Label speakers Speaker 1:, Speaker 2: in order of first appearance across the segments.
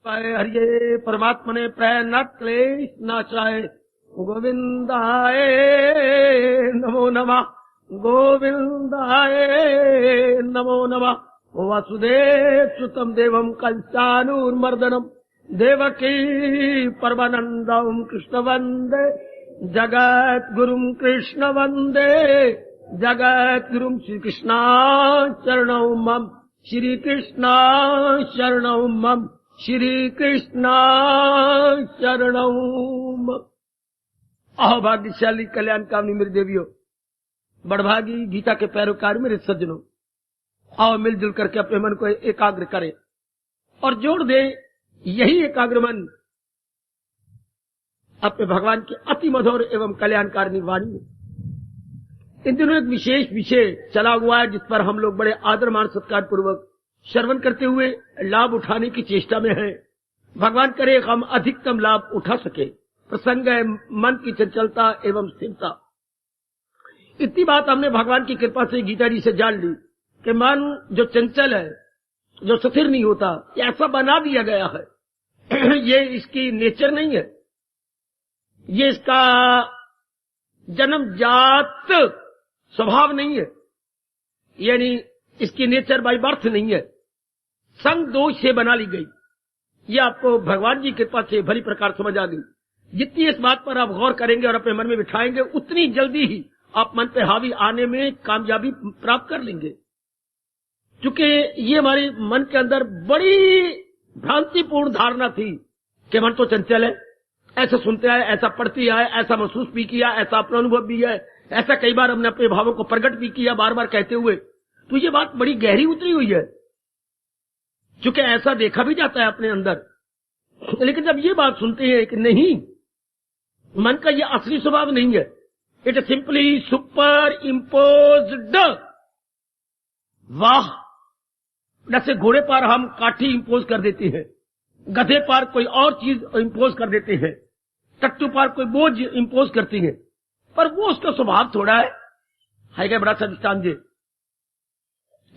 Speaker 1: हरिये परमात्मने प्रेरणा क्लेश नाशाय गोविंदाय नमो नमः, गोविंदाय नमो नमः। वासुदेव सुतम देवम कंसानुर्मर्दनम देवकी परमानंदम कृष्ण वंदे जगत गुरुम कृष्ण वंदे जगत गुरुम श्री कृष्णा शरणौ मम, श्री कृष्णा शरणौ मम, श्री कृष्णा शरणौ मम। अहो भाग्यशाली कल्याण कामनी मेरी देवियों, बड़भागी गीता के पैरोकार मेरे सज्जनों, आओ मिलजुल करके अपने मन को एकाग्र करें और जोड़ दे यही एकाग्र मन अपने भगवान के अति मधुर एवं कल्याणकारिणी वाणी में। इन दिनों एक विशेष विषय चला हुआ है जिस पर हम लोग बड़े आदर मान सत्कार पूर्वक श्रवण करते हुए लाभ उठाने की चेष्टा में हैं। भगवान करे हम अधिकतम लाभ उठा सके। प्रसंग है मन की चंचलता एवं स्थिरता। इतनी बात हमने भगवान की कृपा से गीता जी से जान ली कि मन जो चंचल है, जो स्थिर नहीं होता, ऐसा बना दिया गया है। ये इसकी नेचर नहीं है, ये इसका जन्मजात स्वभाव नहीं है, यानी इसकी नेचर बाय बर्थ नहीं है, संग दोष से बना ली गई। ये आपको भगवान जी की कृपा से भली प्रकार समझ आ गई। जितनी इस बात पर आप गौर करेंगे और अपने मन में बिठाएंगे, उतनी जल्दी ही आप मन पे हावी आने में कामयाबी प्राप्त कर लेंगे। क्योंकि ये हमारे मन के अंदर बड़ी भ्रांतिपूर्ण धारणा थी कि मन तो चंचल है, ऐसा सुनते आए, ऐसा पढ़ते आए, ऐसा महसूस भी किया, ऐसा अपना अनुभव भी है, ऐसा कई बार हमने अपने भावों को प्रकट भी किया बार बार कहते हुए। तो ये बात बड़ी गहरी उतरी हुई है, क्योंकि ऐसा देखा भी जाता है अपने अंदर। लेकिन जब ये बात सुनते हैं कि नहीं, मन का ये असली स्वभाव नहीं है, it is simply super imposed. वाह, जैसे घोड़े पर हम काठी इंपोज कर देते हैं, गधे पर कोई और चीज इंपोज कर देते हैं, टट्टू पर कोई बोझ इंपोज करती है, पर वो उसका स्वभाव थोड़ा है क्या बड़ा सा दृष्टांत जी।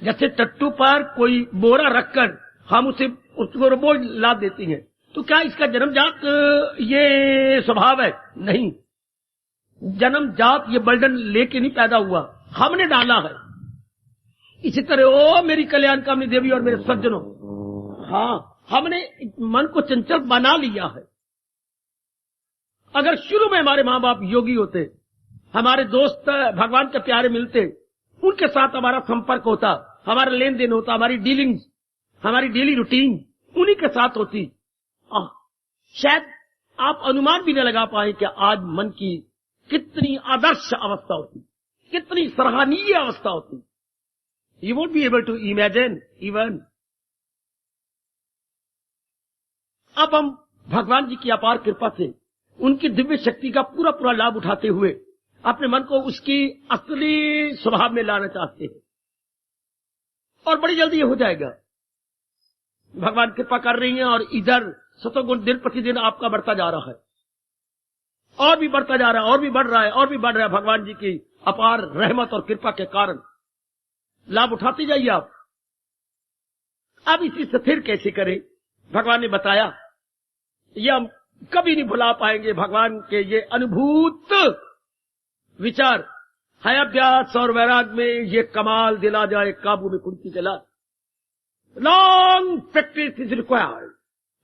Speaker 1: जैसे टट्टू पर कोई बोरा रखकर हम उसको बोझ लाद देती हैं, तो क्या इसका जन्मजात ये स्वभाव है? नहीं, जन्मजात ये बर्डन लेके नहीं पैदा हुआ, हमने डाला है। इसी तरह ओ मेरी कल्याण कामनी देवी और मेरे सज्जनों, हाँ, हमने मन को चंचल बना लिया है। अगर शुरू में हमारे माँ बाप योगी होते, हमारे दोस्त भगवान के प्यारे मिलते, उनके साथ हमारा संपर्क होता, हमारा लेन देन होता, हमारी डीलिंग्स, हमारी डेली रूटीन उन्हीं के साथ होती, शायद आप अनुमान भी न लगा पाए कि आज मन की कितनी आदर्श अवस्था होती, कितनी सराहनीय अवस्था होती। You won't be able to imagine even। अब हम भगवान जी की अपार कृपा से उनकी दिव्य शक्ति का पूरा पूरा लाभ उठाते हुए अपने मन को उसकी असली स्वभाव में लाना चाहते हैं, और बड़ी जल्दी ये हो जाएगा। भगवान कृपा कर रही हैं और इधर सतोगुण दिन प्रतिदिन आपका बढ़ता जा रहा है, और भी बढ़ता जा रहा है, और भी बढ़ रहा है, और भी बढ़ रहा है। भगवान जी की अपार रहमत और कृपा के कारण लाभ उठाते जाइए आप। अब इसी स्थिर कैसे करें, भगवान ने बताया। ये हम कभी नहीं भुला पाएंगे भगवान के ये अनुभूत विचार। है अभ्यास और वैराग में ये कमाल दिला जाए काबू में कुंती चला। लॉन्ग प्रैक्टिस इज रिक्वायर्ड,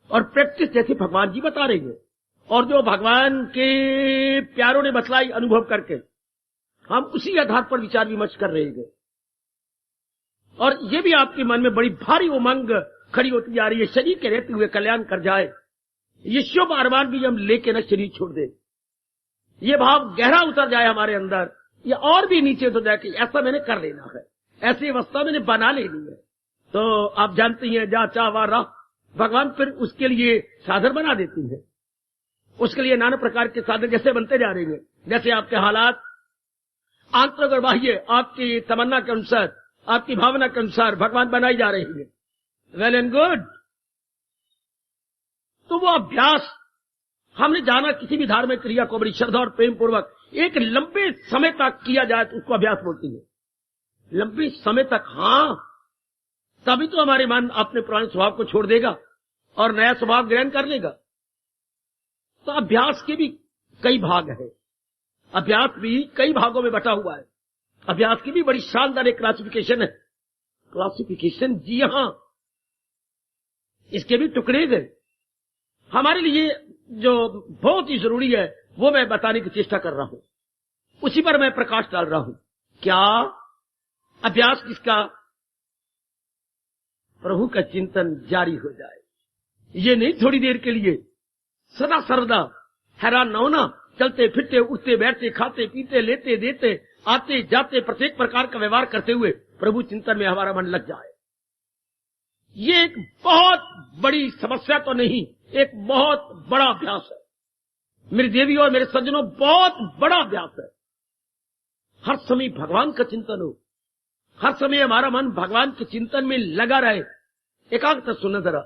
Speaker 1: और प्रैक्टिस जैसे भगवान जी बता रहे हैं, और जो भगवान के प्यारों ने बतलाई अनुभव करके हम उसी आधार पर विचार विमर्श कर रहे हैं। और ये भी आपके मन में बड़ी भारी उमंग खड़ी होती जा रही है, शरीर के रहते हुए कल्याण कर जाए, ये शुभ अरमान भी हम लेके न शरीर छोड़ दे, ये भाव गहरा उतर जाए हमारे अंदर, ये और भी नीचे उतर जाए कि ऐसा मैंने कर लेना है, ऐसी अवस्था मैंने बना लेनी है। तो आप जानती हैं, जा चाह वहां राह, भगवान फिर उसके लिए साधन बना देती है। उसके लिए नाना प्रकार के साधन जैसे बनते जा रहे हैं, जैसे आपके हालात आंतरिक और बाह्य आपकी तमन्ना के अनुसार, आपकी भावना के अनुसार भगवान बनाई जा रही है। Well and good. तो वो अभ्यास हमने जाना, किसी भी धार्मिक क्रिया को बड़ी श्रद्धा और प्रेम पूर्वक एक लंबे समय तक किया जाए तो उसको अभ्यास बोलती है। लंबे समय तक, हाँ, तभी तो हमारे मन अपने पुराने स्वभाव को छोड़ देगा और नया स्वभाव ग्रहण कर लेगा। तो अभ्यास के भी कई भाग हैं, अभ्यास भी कई भागों में बटा हुआ है। अभ्यास की भी बड़ी शानदार एक क्लासिफिकेशन है। क्लासिफिकेशन, जी हां, इसके भी टुकड़े हैं। हमारे लिए जो बहुत ही जरूरी है वो मैं बताने की चेष्टा कर रहा हूं, उसी पर मैं प्रकाश डाल रहा हूं। क्या अभ्यास किसका? प्रभु का चिंतन जारी हो जाए। ये नहीं थोड़ी देर के लिए, सदा सर्वदा हैरान न होना, चलते फिरते उठते बैठते खाते पीते लेते देते आते जाते प्रत्येक प्रकार का व्यवहार करते हुए प्रभु चिंतन में हमारा मन लग जाए। ये एक बहुत बड़ी समस्या तो नहीं, एक बहुत बड़ा अभ्यास है मेरी देवी और मेरे सज्जनों, बहुत बड़ा अभ्यास है। हर समय भगवान का चिंतन हो, हर समय हमारा मन भगवान के चिंतन में लगा रहे। एकाग्रता सुनना जरा,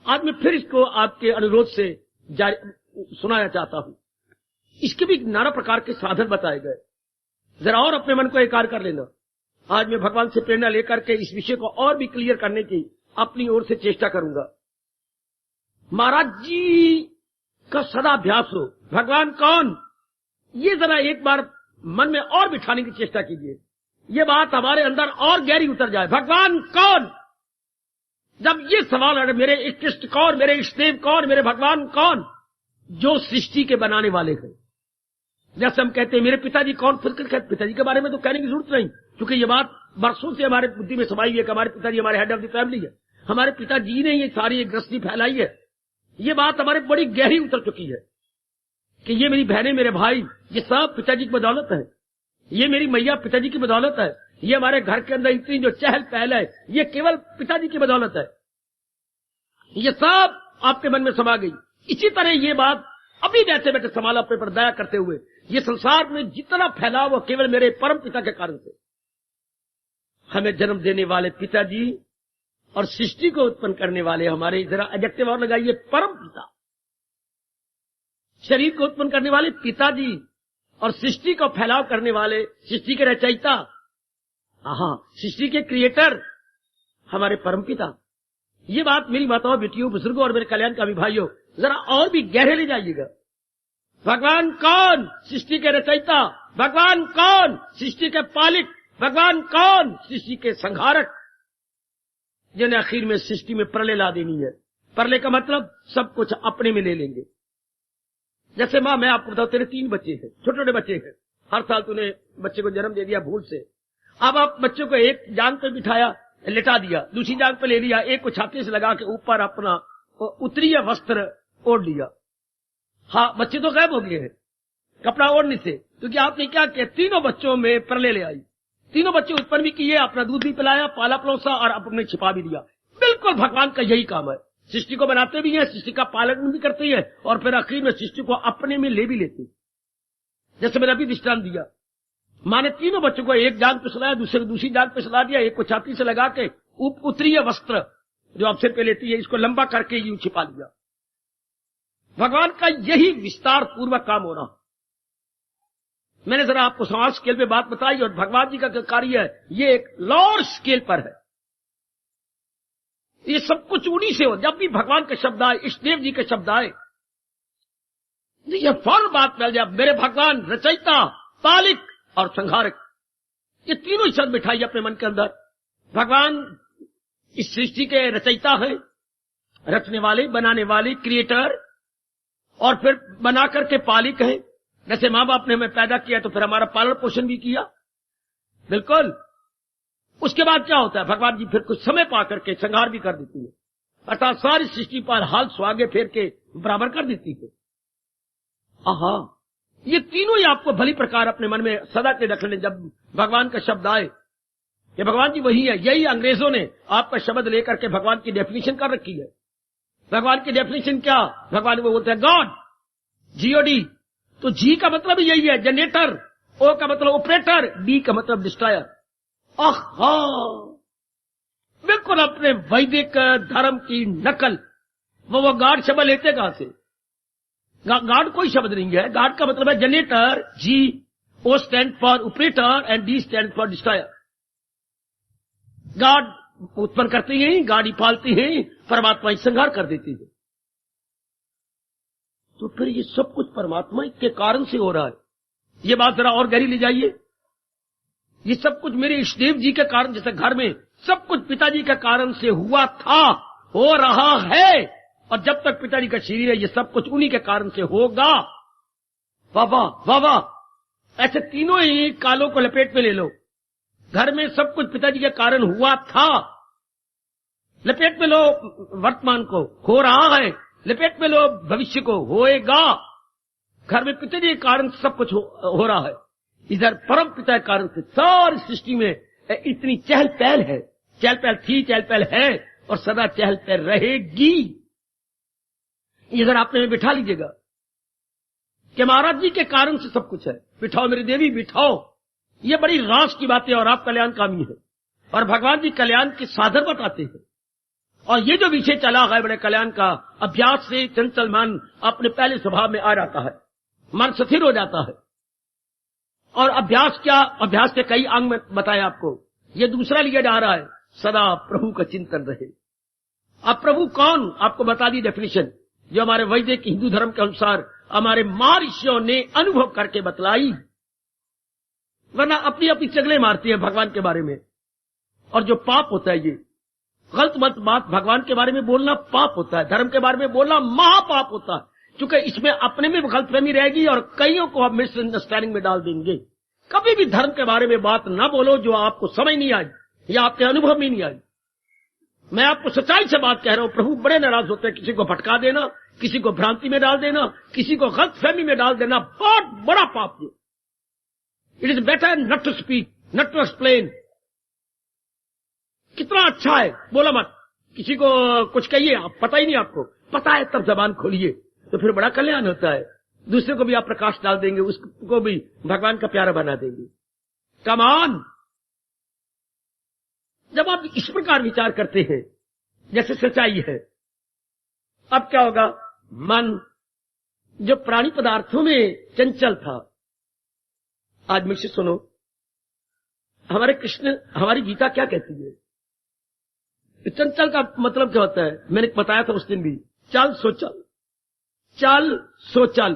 Speaker 1: आज मैं फिर इसको आपके अनुरोध से सुनाया चाहता हूं। इसके भी नाना प्रकार के साधन बताए गए, जरा और अपने मन को एकाग्र कर लेना। आज मैं भगवान से प्रेरणा लेकर के इस विषय को और भी क्लियर करने की अपनी ओर से चेष्टा करूंगा। महाराज जी का सदा अभ्यास हो। भगवान कौन, ये जरा एक बार मन में और बिठाने की चेष्टा कीजिए, ये बात हमारे अंदर और गहरी उतर जाए। भगवान कौन? जब ये सवाल है, मेरे इष्ट कौन, मेरे इष्टदेव कौन, मेरे भगवान कौन? जो सृष्टि के बनाने वाले हैं। जैसे हम कहते हैं मेरे पिताजी कौन, फिर पिताजी के बारे में तो कहने की जरूरत नहीं, क्योंकि ये बात बरसों से हमारे बुद्धि में समाई है कि हमारे पिताजी हमारे हेड ऑफ द फैमिली है। हमारे पिताजी ने ये सारी एक गृहस्थी फैलाई है। ये बात हमारे बड़ी गहरी उतर चुकी है कि ये मेरी बहनें, मेरे भाई, ये सब पिताजी की बदौलत है। ये मेरी मैया पिताजी की बदौलत है। ये हमारे घर के अंदर इतनी जो चहल पहल है, ये केवल पिताजी की बदौलत है। ये सब आपके मन में समा गई। इसी तरह ये बात अभी बैठे बैठे संभाला अपने पर दया करते हुए, ये संसार में जितना फैलाव वो केवल मेरे परम पिता के कारण से। हमें जन्म देने वाले पिताजी और सृष्टि को उत्पन्न करने वाले हमारे, जरा एडजेक्टिव और लगाइए, परम पिता। शरीर को उत्पन्न करने वाले पिताजी और सृष्टि को फैलाव करने वाले, सृष्टि के रचयिता, हाँ, सृष्टि के क्रिएटर हमारे परम पिता। ये बात मेरी माताओं, बेटियों, बुजुर्गों और मेरे कल्याणकामी भाइयों, जरा और भी गहरे ले जाइएगा। भगवान कौन? सृष्टि के रचयिता। भगवान कौन? सृष्टि के पालिक। भगवान कौन? सृष्टि के संहारक, जिन्हें आखिर में सृष्टि में प्रलय ला देनी है। प्रलय का मतलब सब कुछ अपने में ले लेंगे। जैसे मां, मैं आपको बताऊं, तेरे 3 बच्चे हैं, छोटे छोटे बच्चे हैं। हर साल तूने बच्चे को जन्म दे दिया भूल से। अब आप बच्चों को एक जांग पे बिठाया, लेटा दिया, दूसरी जांग पे ले लिया, एक को छाती से लगा के ऊपर अपना उत्तरीय वस्त्र ओढ़ लिया। हाँ, बच्चे तो गायब हो गए हैं कपड़ा ओढ़ने से, क्योंकि आपने क्या किया, तीनों बच्चों में प्रलय ले आई। तीनों बच्चे उत्पन्न भी किए, अपना दूध भी पिलाया, पाला पलोसा और अपने छिपा भी दिया। बिल्कुल भगवान का यही काम है। सृष्टि को बनाते भी हैं, सृष्टि का पालन भी करते हैं और फिर आखिर में सृष्टि को अपने में ले भी लेते। जैसे मैंने अभी दृष्टांत दिया, मां ने तीनों बच्चों को एक जांग पे सुलाया, दूसरे को दूसरी जांग पे सुला दिया, एक को छाती से लगा के उत्तरीय वस्त्र जो आप सिर पे लेती है, इसको लंबा करके यूं छिपा लिया। भगवान का यही विस्तार पूर्वक काम हो रहा। मैंने जरा आपको समाज स्केल पे बात बताई, और भगवान जी का कार्य है ये एक लार्ज स्केल पर है। ये सब कुछ उन्हीं से हो। जब भी भगवान के शब्द आए, इष्टदेव जी के शब्द आए, ये फौरन बात फैल जाए, मेरे भगवान रचयिता, पालिक और संहारक। ये तीनों शब्द बिठाइए अपने मन के अंदर। भगवान इस सृष्टि के रचयिता है, रचने वाले, बनाने वाले, क्रिएटर, और फिर बना करके पालिक है। जैसे माँ बाप ने हमें पैदा किया तो फिर हमारा पालन पोषण भी किया, बिल्कुल। उसके बाद क्या होता है, भगवान जी फिर कुछ समय पा करके संहार भी कर देती है, अर्थात सारी सृष्टि पर हाल स्वागे फेर के बराबर कर देती है। आहा, ये तीनों ही आपको भली प्रकार अपने मन में सदा के रख लें। जब भगवान का शब्द आए, ये भगवान जी वही है। यही अंग्रेजों ने आपका शब्द लेकर के भगवान की डेफिनेशन कर रखी है। भगवान की डेफिनेशन क्या, भगवान वो बोलते हैं गॉड, जीओडी। तो जी का मतलब यही है जनरेटर, ओ का मतलब ऑपरेटर, डी का मतलब डिस्ट्रॉयर। आहा, बिल्कुल अपने वैदिक धर्म की नकल। वो गॉड शब्द लेते कहां से? गॉड कोई शब्द नहीं है। गॉड का मतलब है generator, G, O stand for operator and D stand for destroyer. God उत्पन्न करती हैं, गाड़ी पालती हैं, परमात्मा ही संहार कर देती है। तो फिर ये सब कुछ परमात्मा के कारण से हो रहा है। ये बात जरा और गहरी ले जाइए। ये सब कुछ मेरे इष्टदेव जी के कारण, जैसे घर में सब कुछ पिताजी के कारण से हुआ था, हो रहा है, और जब तक पिताजी का शरीर है ये सब कुछ उन्हीं के कारण से होगा। वाह वाह वाह। ऐसे तीनों ही कालों को लपेट में ले लो। घर में सब कुछ पिताजी के कारण हुआ था, लपेट में लो वर्तमान को, हो रहा है, लपेट में लो भविष्य को, होएगा। घर में पिताजी के कारण सब कुछ हो रहा है, इधर परम पिता के कारण से सारी सृष्टि में इतनी चहल पहल है। चहल पहल थी, चहल पहल है, और सदा चहल पहल रहेगी। इधर आपने में बिठा लीजिएगा कि महाराज जी के कारण से सब कुछ है। बिठाओ मेरी देवी, बिठाओ। ये बड़ी रास की बातें, और आप कल्याणकामी है, और भगवान जी कल्याण के साधन बताते हैं। और ये जो विषय चला है बड़े कल्याण का, अभ्यास से चंचल मन अपने पहले स्वभाव में आ जाता है, मन स्थिर हो जाता है। और अभ्यास क्या, अभ्यास के कई अंग में बताए आपको। ये दूसरा लिया जा रहा है, सदा प्रभु का चिंतन रहे। अब प्रभु कौन, आपको बता दी डेफिनेशन, जो हमारे वैदिक हिंदू धर्म के अनुसार हमारे महर्षियों ने अनुभव करके बतलाई, वरना अपनी अपनी चगले मारती है भगवान के बारे में। और जो पाप होता है, ये गलत मत बात भगवान के बारे में बोलना पाप होता है, धर्म के बारे में बोलना महापाप होता है, क्योंकि इसमें अपने में गलतफहमी रहेगी और कईयों को आप मिसअंडरस्टैंडिंग में डाल देंगे। कभी भी धर्म के बारे में बात ना बोलो जो आपको समझ नहीं आई या आपके अनुभव में नहीं आई। मैं आपको सच्चाई से बात कह रहा हूं। प्रभु बड़े नाराज होते हैं, किसी को भटका देना, किसी को भ्रांति में डाल देना, किसी को गलतफहमी में डाल देना, बहुत बड़ा पाप है। It is better not to speak, not to explain. कितना अच्छा है, बोला मत, किसी को कुछ कहिए, आप पता ही नहीं, आपको पता है तब जबान खोलिए, तो फिर बड़ा कल्याण होता है। दूसरे को भी आप प्रकाश डाल देंगे, उसको भी भगवान का प्यारा बना देंगे। कमान, जब आप इस प्रकार विचार करते हैं जैसे सच्चाई है, अब क्या होगा, मन जो प्राणी पदार्थों में चंचल था, आज मुझसे सुनो, हमारे कृष्ण, हमारी गीता क्या कहती है? चंचल का मतलब क्या होता है? मैंने बताया था उस दिन भी, चल सो चल, चल सो चल।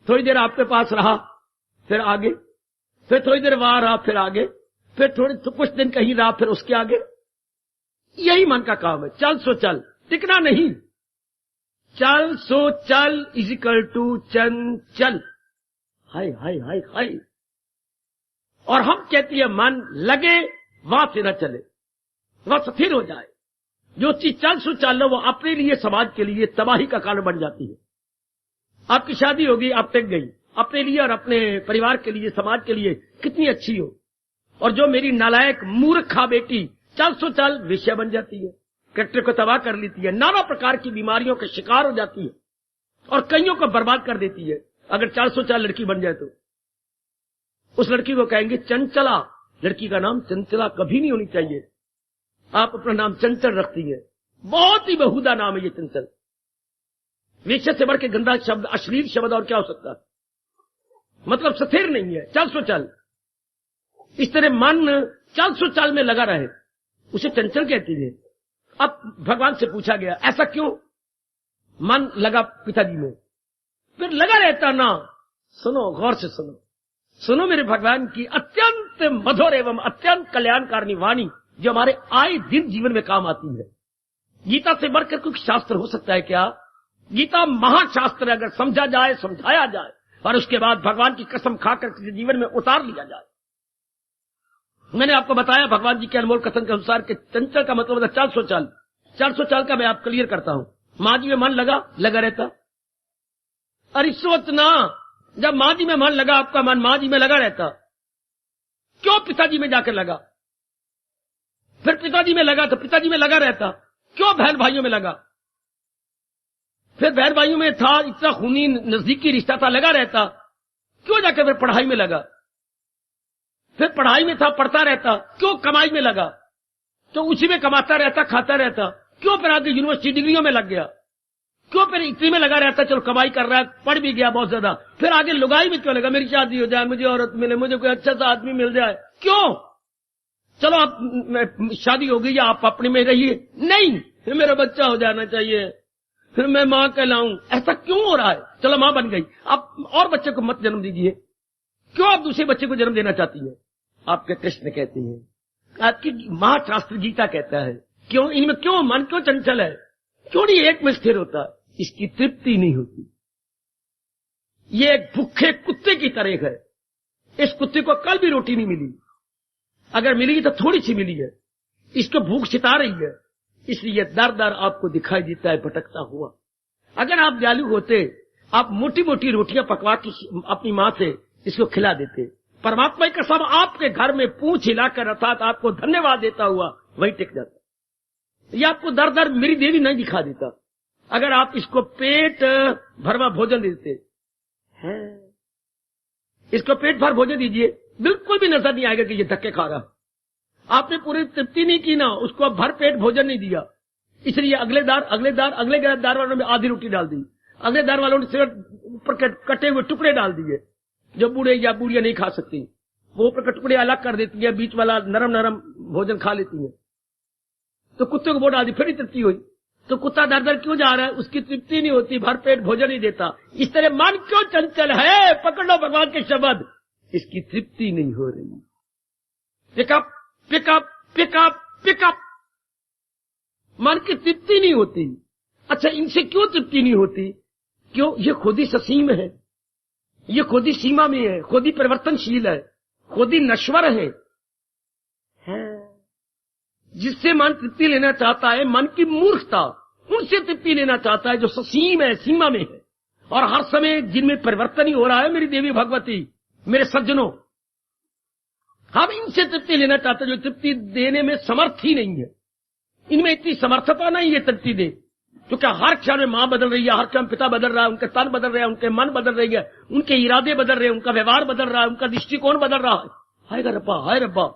Speaker 1: थोड़ी देर आपके पास रहा, फिर आगे, फिर थोड़ी देर वहां रहा, फिर आगे, फिर तो कुछ दिन कहीं रहा, फिर उसके आगे। यही मन का काम है, चल सो चल, टिकना नहीं। चल सो चल इज इक्वल टू चंचल। हाय हाय हाय हाय। और हम कहती है मन लगे वहां से न चले, वह स्थिर हो जाए। जो चीज चल सो चल लो, वो अपने लिए, समाज के लिए तबाही का कारण बन जाती है। आपकी शादी होगी, आप टिक गई, अपने लिए और अपने परिवार के लिए, समाज के लिए कितनी अच्छी हो। और जो मेरी नालायक मूर्खा बेटी चल सो चल विषय बन जाती है, कैरेक्टर को तबाह कर लेती है, नाना प्रकार की बीमारियों के शिकार हो जाती है और कईयों को बर्बाद कर देती है। अगर 404 लड़की बन जाए तो उस लड़की को कहेंगे चंचला। लड़की का नाम चंचला कभी नहीं होनी चाहिए। आप अपना नाम चंचल रखती है, बहुत ही बेहुदा नाम है ये चंचल। वेश्या से बढ़ के गंदा शब्द, अश्लील शब्द और क्या हो सकता है? मतलब स्थिर नहीं है, चल सो चल। इस तरह मन चल सो चल में लगा रहे, उसे चंचल कहती है। अब भगवान से पूछा गया ऐसा क्यों? मन लगा पिताजी में, फिर लगा रहता ना। सुनो, गौर से सुनो, सुनो मेरे भगवान की अत्यंत मधुर एवं अत्यंत कल्याणकारिणी वाणी, जो हमारे आए दिन जीवन में काम आती है। गीता से बढ़कर कुछ शास्त्र हो सकता है क्या? गीता महाशास्त्र है, अगर समझा जाए, समझाया जाए और उसके बाद भगवान की कसम खाकर किसी जीवन में उतार लिया जाए। मैंने आपको बताया भगवान जी के अनमोल कथन के अनुसार कि चंचल का मतलब है 404। 404 का मैं आप क्लियर करता हूं। मां जी में मन लगा रहता। अरे सोचना, जब मां जी में मन लगा, आपका मन मां जी में लगा रहता, क्यों पिताजी में जाकर लगा? फिर पिताजी में लगा तो पिताजी में लगा रहता, क्यों बहन भाइयों में लगा? फिर बहन भाइयों में था, इतना खूनी नजदीकी रिश्ता था, लगा रहता, क्यों जाकर फिर पढ़ाई में लगा? फिर पढ़ाई में था, पढ़ता रहता, क्यों कमाई में लगा? तो उसी में कमाता रहता, खाता रहता, क्यों फिर आगे यूनिवर्सिटी डिग्रियों में लग गया? क्यों फिर इतनी में लगा रहता, चलो कमाई कर रहा है, पढ़ भी गया बहुत ज्यादा, फिर आगे लुगाई में क्यों लगा? मेरी शादी हो जाए, मुझे औरत मिले, मुझे कोई अच्छा सा आदमी मिल जाए, क्यों? चलो आप शादी हो गई, आप अपने में रहिए। नहीं, मेरा बच्चा हो जाना चाहिए, फिर मैं मां कहलाऊं। ऐसा क्यों हो रहा है? चलो मां बन गई, आप और बच्चे को मत जन्म दीजिए। क्यों आप दूसरे बच्चे को जन्म देना चाहती है? आपके कृष्ण कहते हैं, आपकी महाशास्त्र गीता कहता है, क्यों इनमें क्यों मन क्यों चंचल है? क्यों नहीं एक में स्थिर होता? इसकी तृप्ति नहीं होती। ये एक भूखे कुत्ते की तरह है। इस कुत्ते को कल भी रोटी नहीं मिली, अगर मिली तो थोड़ी सी मिली है। इसको भूख छिता रही है, इसलिए दर दर आपको दिखाई देता है भटकता हुआ। अगर आप दयालु होते, आप मोटी मोटी रोटियां पकवा के अपनी मां से इसको खिला देते। परमात्मा का सब आपके घर में पूंछ हिलाकर अर्थात आपको धन्यवाद देता हुआ वही टिक जाता। ये आपको दर दर मेरी देवी नहीं दिखा देता। अगर आप इसको पेट भरवा भोजन देते हैं, इसको पेट भर भोजन दीजिए, बिल्कुल भी नजर नहीं आएगा कि ये धक्के खा रहा। आपने पूरी तृप्ति नहीं की ना, उसको भर पेट भोजन नहीं दिया, इसलिए अगले दार वालों ने आधी रोटी डाल दी, अगले दार वालों ने सिर्फ ऊपर कटे हुए टुकड़े डाल दिए, जो बूढ़े या बूढ़िया नहीं खा सकती, वो ऊपर के टुकड़े अलग कर देती है, बीच वाला नरम नरम भोजन खा लेती है। तो कुत्ते को वो डाल दी, फिर ही तृप्ति हुई। तो कुत्ता दर दर क्यों जा रहा है? उसकी तृप्ति नहीं होती, भर पेट भोजन नहीं देता। इस तरह मन क्यों चंचल है? पकड़ लो भगवान के शब्द, इसकी तृप्ति नहीं हो रही। पिकअप पिकअप पिकअप पिकअप, मन की तृप्ति नहीं होती। अच्छा, इनसे क्यों तृप्ति नहीं होती? क्यों? ये खुद ही ससीम है, ये खुद ही सीमा में है, खुद ही परिवर्तनशील है, खुद ही नश्वर है। जिससे मन तृप्ति लेना चाहता है, मन की मूर्खता उनसे तृप्ति लेना चाहता है जो ससीम है, सीमा में है, और हर समय जिनमें परिवर्तन ही हो रहा है। मेरी देवी भगवती, मेरे सज्जनों, हम इनसे तृप्ति लेना चाहते हैं जो तृप्ति देने में समर्थ ही नहीं है। इनमें इतनी समर्थता नहीं है तृप्ति दे, क्योंकि हर क्षण में मां बदल रही है, हर क्षण पिता बदल रहा है, उनके तन बदल रहे हैं, उनके मन बदल रही है, उनके इरादे बदल रहे हैं, उनका व्यवहार बदल रहा है, उनका दृष्टिकोण बदल रहा है। हाय रब्बा, हाय रब्बा,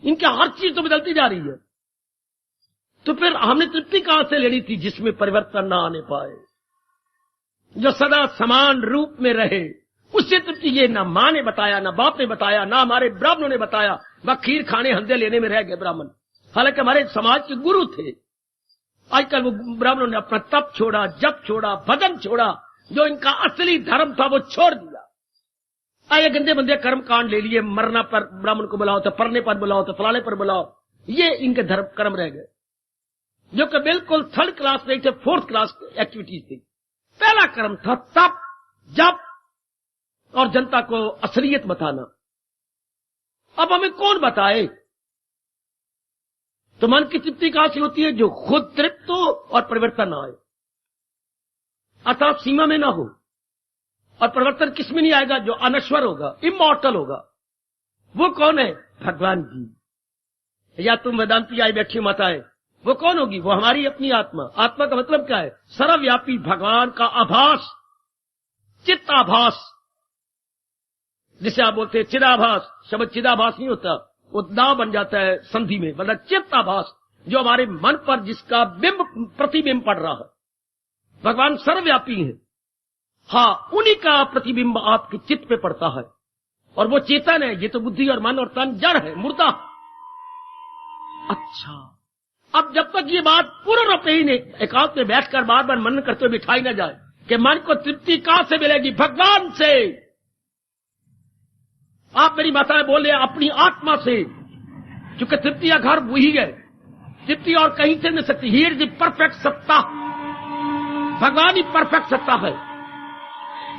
Speaker 1: इनके हर चीज तो बदलती जा रही है। तो फिर हमने तृप्ति कहां से लेनी थी जिसमें परिवर्तन ना आने पाए, जो सदा समान रूप में रहे? उससे तृप्ति ये ना मां ने बताया, ना बाप ने बताया, ना हमारे ब्राह्मणों ने बताया। वह खीर खाने हंदे लेने में रह गए ब्राह्मण, हालांकि हमारे समाज के गुरु थे। आजकल वो ब्राह्मणों ने अपना तप छोड़ा, जप छोड़ा, भजन छोड़ा, जो इनका असली धर्म था वो छोड़ दिया। आए गंदे बंदे कर्म कांड ले लिए, मरना पर ब्राह्मण को बुलाओ, तो परने पर बुलाओ, तो फलाने पर बुलाओ, ये इनके धर्म कर्म रह गए, जो कि बिल्कुल थर्ड क्लास नहीं थे, फोर्थ क्लास एक्टिविटीज थी। पहला कर्म था तप, जप और जनता को असलियत बताना। अब हमें कौन बताए? तो मन की तृप्ति कहां से होती है? जो खुद तृप्त हो और परिवर्तन ना आए, अर्थात सीमा में ना हो। और परिवर्तन किसमें नहीं आएगा? जो अनश्वर होगा, इमॉर्टल होगा। वो कौन है? भगवान जी। या तुम वेदांती आई बैठी माताएं, वो कौन होगी? वो हमारी अपनी आत्मा। आत्मा का मतलब क्या है? सर्वव्यापी भगवान का आभास, चित्ताभास, जिसे आप बोलते हैं चिदाभास। शब्द चिदाभास नहीं होता, वो दाव बन जाता है संधि में, मतलब चित्ताभास, जो हमारे मन पर जिसका बिंब प्रतिबिंब पड़ रहा है। भगवान सर्वव्यापी है, हाँ, उन्हीं का प्रतिबिंब आपके चित्त पे पड़ता है, और वो चेतन है। ये तो बुद्धि और मन और तन जड़ है, मुर्दा। अच्छा, अब जब तक ये बात पूर्ण रूप ही नहीं एकांत में बैठकर बार बार मनन करते हुए बिठाई न जाए कि मन को तृप्ति कहां से मिलेगी? भगवान से। आप मेरी माताएं बोल रहे अपनी आत्मा से, क्योंकि तृप्ति का घर वही है, तृप्ति और कहीं से नहीं सकती। ही इज द परफेक्ट सत्ता, भगवान ही परफेक्ट सत्ता है,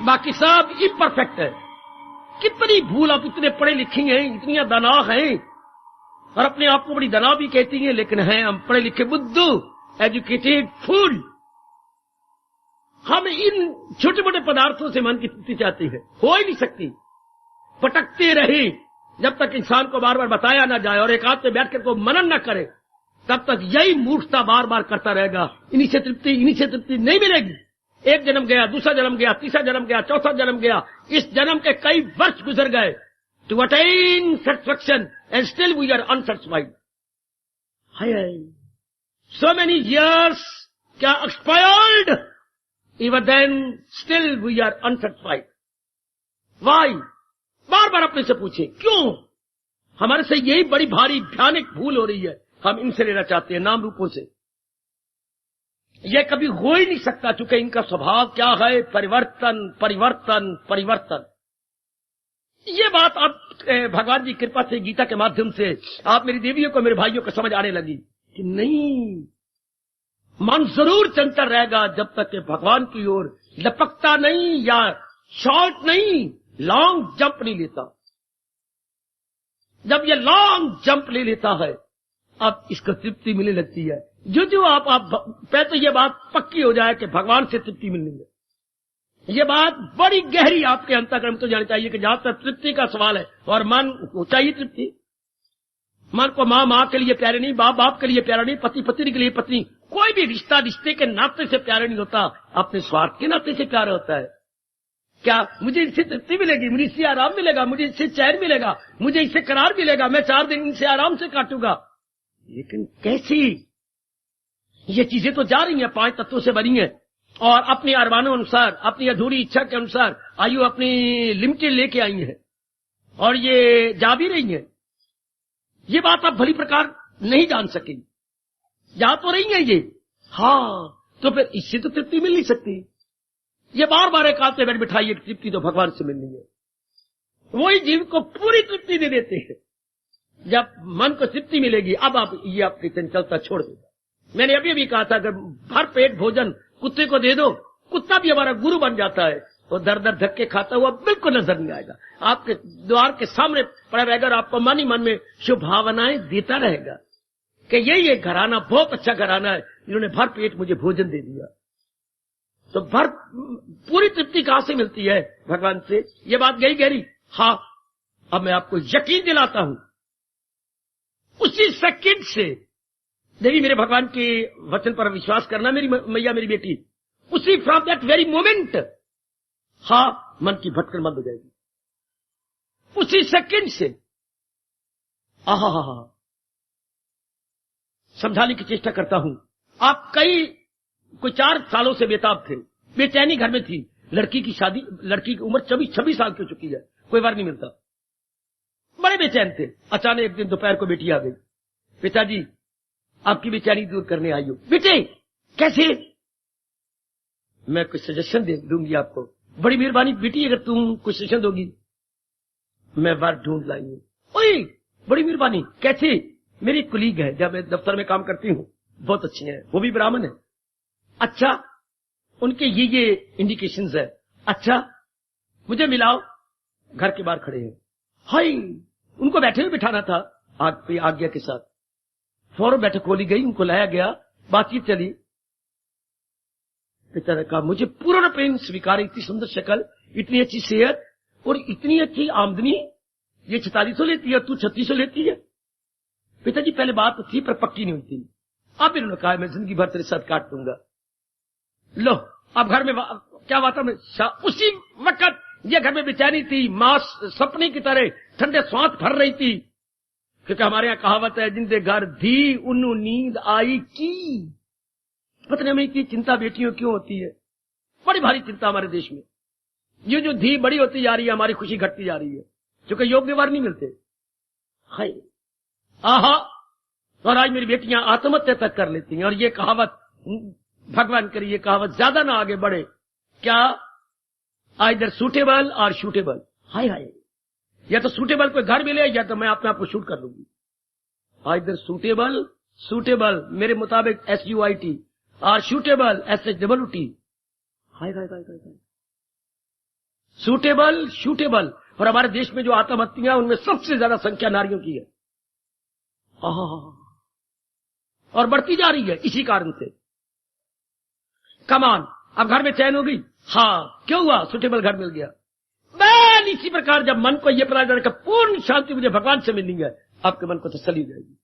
Speaker 1: बाकी सब इम्परफेक्ट है। कितनी भूल, आप इतने पढ़े लिखे हैं, इतनी दाना हैं, और अपने आप को बड़ी दाना भी कहती हैं, लेकिन हैं हम पढ़े लिखे बुद्धू, एजुकेटेड फूल। हम इन छोटे मोटे पदार्थों से मन की तृप्ति चाहते हैं, हो ही नहीं सकती। भटकते रहे जब तक इंसान को बार बार बताया ना जाए और एकांत में बैठ कर को मनन न करे, तब तक यही मूर्खता बार बार करता रहेगा। इन्हीं से तृप्ति नहीं मिलेगी। एक जन्म गया, दूसरा जन्म गया, तीसरा जन्म गया, चौथा जन्म गया, इस जन्म के कई वर्ष गुजर गए to attain satisfaction and still we are unsatisfied. So many years क्या expired, even then still we are unsatisfied. Why? बार बार अपने से पूछे क्यों? हमारे से यही बड़ी भारी भयानक भूल हो रही है। हम इनसे लेना चाहते हैं, नाम रूपों से। यह कभी हो ही नहीं सकता, चूंकि इनका स्वभाव क्या है, परिवर्तन परिवर्तन परिवर्तन। ये बात आप भगवान जी कृपा से, गीता के माध्यम से आप मेरी देवियों को, मेरे भाइयों को समझ आने लगी कि नहीं, मन जरूर चंचल रहेगा जब तक कि भगवान की ओर लपकता नहीं या शॉर्ट नहीं, लॉन्ग जंप नहीं लेता। जब ये लॉन्ग जंप ले लेता है, अब इसको तृप्ति मिलने लगती है। जो जो आप पहले तो ये बात पक्की हो जाए कि भगवान से तृप्ति मिलनी है। ये बात बड़ी गहरी आपके अंतःकरण में तो जानी चाहिए कि जहां तक तृप्ति का सवाल है, और मन को चाहिए तृप्ति। मन को माँ माँ के लिए प्यारे नहीं, बाप बाप के लिए प्यारा नहीं, पति पत्नी के लिए पत्नी, कोई भी रिश्ता रिश्ते के नाते से प्यारा नहीं होता, अपने स्वार्थ के नाते से प्यारा होता है। क्या मुझे इससे तृप्ति मिलेगी, मुझे इससे आराम मिलेगा, मुझे इससे चैन मिलेगा, मुझे इससे करार मिलेगा, मैं 4 दिन इनसे आराम से काटूंगा। लेकिन कैसी? ये चीजें तो जा रही हैं, 5 तत्वों से बनी है, और अपने अरमानों अनुसार, अपनी अधूरी इच्छा के अनुसार आयु अपनी लिमिटेड लेके आई है, और ये जा भी रही है। ये बात आप भली प्रकार नहीं जान सकेंगे, जा तो रही है ये, हाँ, तो फिर इससे तो तृप्ति मिल नहीं सकती। ये बार बार एक आते बैठ बिठाइए, तृप्ति तो भगवान से मिलनी है। वही जीव को पूरी तृप्ति दे देते हैं। जब मन को तृप्ति मिलेगी, अब आप ये आपकी चंचलता छोड़ देगा। मैंने अभी भी कहा था, अगर भर पेट भोजन कुत्ते को दे दो, कुत्ता भी हमारा गुरु बन जाता है, वो दर दर धक्के खाता हुआ बिल्कुल नजर नहीं आएगा, आपके द्वार के सामने पड़ा रहेगा, और आपको मन ही मन में शुभ भावनाएं देता रहेगा कि ये घराना बहुत अच्छा घराना है, इन्होंने भर पेट मुझे भोजन दे दिया। तो भर पूरी तृप्ति कहां से मिलती है? भगवान से। ये बात गई गहरी। हाँ, अब मैं आपको यकीन दिलाता हूं, उसी सेकंड से, देवी मेरे भगवान के वचन पर विश्वास करना मेरी मैया, मेरी बेटी, उसी फ्रॉम दैट वेरी मोमेंट, हाँ, मन की भटकन बंद हो जाएगी उसी सेकंड से। आहा, समझाने की चेष्टा करता हूं। आप कोई 4 सालों से बेताब थे, बेचैनी घर में थी, लड़की की शादी, लड़की की उम्र 26 साल की हो चुकी है, कोई वर नहीं मिलता, बड़े बेचैन थे। अचानक एक दिन दोपहर को बेटी आ गई, पिताजी आपकी बेचैनी दूर करने आई हो। बेटे कैसे? मैं कुछ सजेशन दे दूंगी आपको। बड़ी मेहरबानी बेटी, अगर तुम कुछ सजेशन दोगी मैं वर ढूंढ लाई हूं। ओए बड़ी मेहरबानी, कैसे? मेरी कुलीग है, जब मैं दफ्तर में काम करती हूँ, बहुत अच्छी है, वो भी ब्राह्मण है। अच्छा, उनके ये इंडिकेशंस है। अच्छा, मुझे मिलाओ। घर के बाहर खड़े हैं। हाय, उनको बैठे हुए बिठाना था आज्ञा के साथ। फौरन बैठक खोली गई, उनको लाया गया, बातचीत चली। पिता ने कहा, मुझे पूर्ण प्रेम स्वीकार, इतनी सुंदर शक्ल, इतनी अच्छी सेहत और इतनी अच्छी आमदनी, ये 4600 लेती है, तू 3600 लेती है। पिताजी पहले बात तो थी पर पक्की नहीं हुई थी। अब इन्होंने कहा, मैं जिंदगी भर तेरे साथ काट दूंगा। लो, अब घर में क्या बात है? उसी वक्त ये घर में बेचैनी थी, मां सपने की तरह ठंडे सांस भर रही थी, क्योंकि हमारे यहाँ कहावत है, जिनके घर धी उन्नु नींद आई की। पता नहीं इतनी चिंता बेटियों क्यों होती है, बड़ी भारी चिंता हमारे देश में। ये जो धी बड़ी होती जा रही है, हमारी खुशी घटती जा रही है, क्योंकि योग्य वर नहीं मिलते। हाय, आहा, और आज मेरी बेटियां आत्महत्या तक कर लेती हैं। और ये कहावत, भगवान करे ये कहावत ज्यादा ना आगे बढ़े। क्या? आइदर सूटेबल और शूटेबल। हाय हाय, या तो सूटेबल कोई घर मिले, या तो मैं अपने आप को शूट कर लूंगी। आइदर सूटेबल मेरे मुताबिक SUIT, और शूटेबल SHWT। हाय हाय हाय हाय, सूटेबल शूटेबल। और हमारे देश में जो आत्महत्या, उनमें सबसे ज्यादा संख्या नारियों की है, और बढ़ती जा रही है इसी कारण से। कमान, अब घर में चैन हो गई। हाँ, क्यों हुआ? सूटेबल घर मिल गया। बैल इसी प्रकार जब मन को यह पता चलेगा पूर्ण शांति मुझे भगवान से मिलनी है, आपके मन को तसल्ली जाएगी,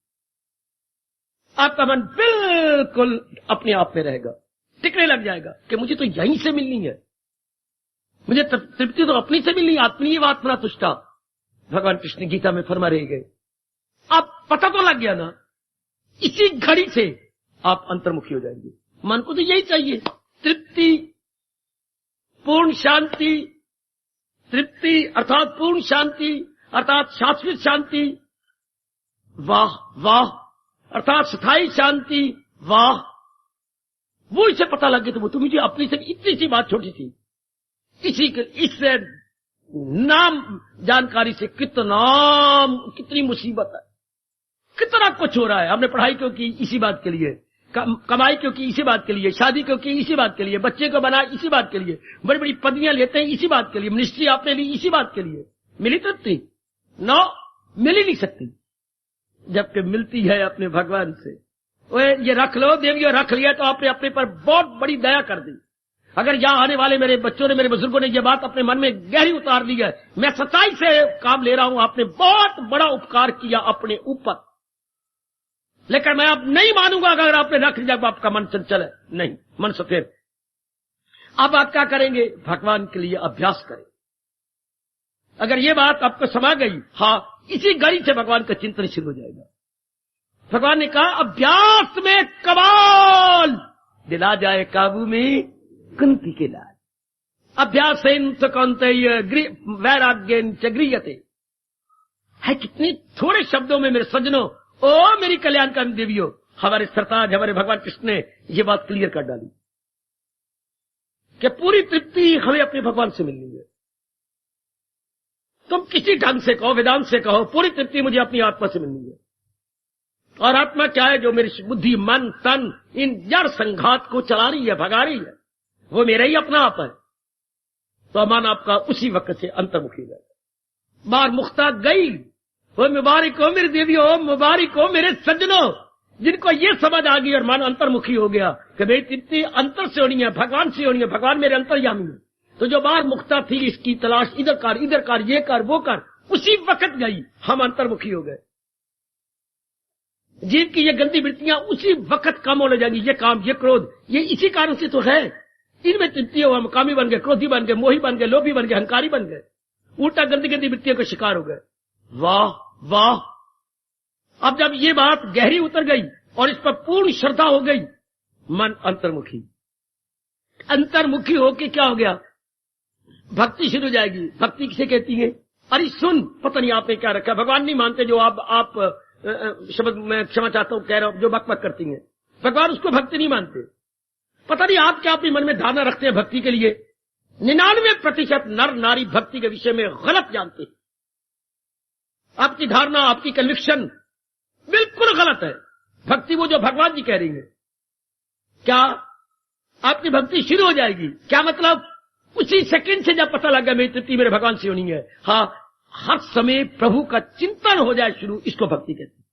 Speaker 1: आपका मन बिल्कुल अपने आप में रहेगा, टिकने लग जाएगा कि मुझे तो यहीं से मिलनी है, मुझे तृप्ति तो अपनी से मिलनी है। आत्मीय आत्मना तुष्टा, भगवान कृष्ण गीता में फरमा रहे गए। अब पता तो लग गया ना, इसी घड़ी से आप अंतर्मुखी हो जाएंगे। मन को तो यही चाहिए, तृप्ति, पूर्ण शांति। तृप्ति अर्थात पूर्ण शांति, अर्थात शाश्वत शांति, वाह वाह, अर्थात स्थायी शांति, वाह। वो इसे पता लग गया तो मुझे अपनी से इतनी सी बात छोटी थी, इससे नाम जानकारी से कितनी मुसीबत है, कितना कुछ हो रहा है। हमने पढ़ाई क्यों की? इसी बात के लिए। कमाई क्यों की? इसी बात के लिए। शादी क्यों की? इसी बात के लिए। बच्चे को बना इसी बात के लिए। बड़ी बड़ी पदवियां लेते हैं इसी बात के लिए। मिनिस्ट्री आपने ली इसी बात के लिए। मिली तृप्ति? नो, मिल ही नहीं सकती जबकि मिलती है अपने भगवान से। ये रख लो देवियों, रख लिया तो आपने अपने पर बहुत बड़ी दया कर दी। अगर यहां आने वाले मेरे बच्चों ने, मेरे बुजुर्गों ने ये बात अपने मन में गहरी उतार ली है, मैं सच्चाई से काम ले रहा हूं, आपने बहुत बड़ा उपकार किया अपने ऊपर। लेकिन मैं अब नहीं मानूंगा अगर आपने रख लिया, आपका मन चंचल है, नहीं, मन सफेद। अब आप क्या करेंगे? भगवान के लिए अभ्यास करें। अगर ये बात आपको समा गई, हाँ, इसी घड़ी से भगवान का चिंतन शुरू हो जाएगा। भगवान ने कहा अभ्यास में कमाल, दिला जाए काबू में कुंती के लाल। अभ्यासेन च कौन्तेय वैराग्येन च गृह्यते। है कितने थोड़े शब्दों में मेरे सज्जनों, ओ मेरी कल्याणकारी देवियों, हमारे सरताज, हमारे भगवान कृष्ण ने ये बात क्लियर कर डाली कि पूरी तृप्ति हमें अपने भगवान से मिलनी है। तुम किसी ढंग से कहो, वेदांत से कहो, पूरी तृप्ति मुझे अपनी आत्मा से मिलनी है। और आत्मा क्या है? जो मेरी बुद्धि, मन, तन, इन जड़ संघात को चला रही है, भगा रही है, वो मेरा ही अपना आप है। तो मन आपका उसी वक्त से अंतर्मुखी गया। बार मुख्ता गई। वो मुबारक हो मेरी देवियों, मुबारक हो मेरे सज्जनों, जिनको ये समझ आ गई और मन अंतर्मुखी हो गया कि मेरी तृप्ति अंतर से होनी है, भगवान से होनी है, भगवान मेरे अंतर्यामी है। तो जो बार मुख्ता थी, इसकी तलाश इधर कर, ये कर, वो कर, उसी वक्त गई, हम अंतर्मुखी हो गए। जीव की ये गंदी वृत्तियां उसी वक्त कम होने जाएंगी। ये काम, ये क्रोध, ये इसी कारण से तो है। इनमें तृप्ति हो, हम कामी बन गए, क्रोधी बन गए, मोही बन गए, लोभी बन गए, अहंकारी बन गए, उल्टा गंदी गंदी वृत्तियों के शिकार हो गए। वाह वाह। अब जब ये बात गहरी उतर गई और इस पर पूर्ण श्रद्धा हो गई, मन अंतर्मुखी होके क्या हो गया? भक्ति शुरू हो जाएगी। भक्ति किसे कहती है? अरे सुन, पता नहीं आपने क्या रखा, भगवान नहीं मानते जो आप शब्द मैं क्षमा चाहता हूं कह रहा हूं, जो बकबक करती हैं, भगवान उसको भक्ति नहीं मानते। पता नहीं आप क्या अपने मन में धारणा रखते हैं भक्ति के लिए। 99% नर नारी भक्ति के विषय में गलत जानते हैं। आपकी धारणा, आपकी कन्विक्शन बिल्कुल गलत है। भक्ति वो जो भगवान जी कह रही है, क्या आपकी भक्ति शुरू हो जाएगी? क्या मतलब? उसी सेकंड से जब पता लगा मेरी तृप्ति मेरे भगवान से होनी है, हाँ, हर समय प्रभु का चिंतन हो जाए शुरू, इसको भक्ति कहते हैं।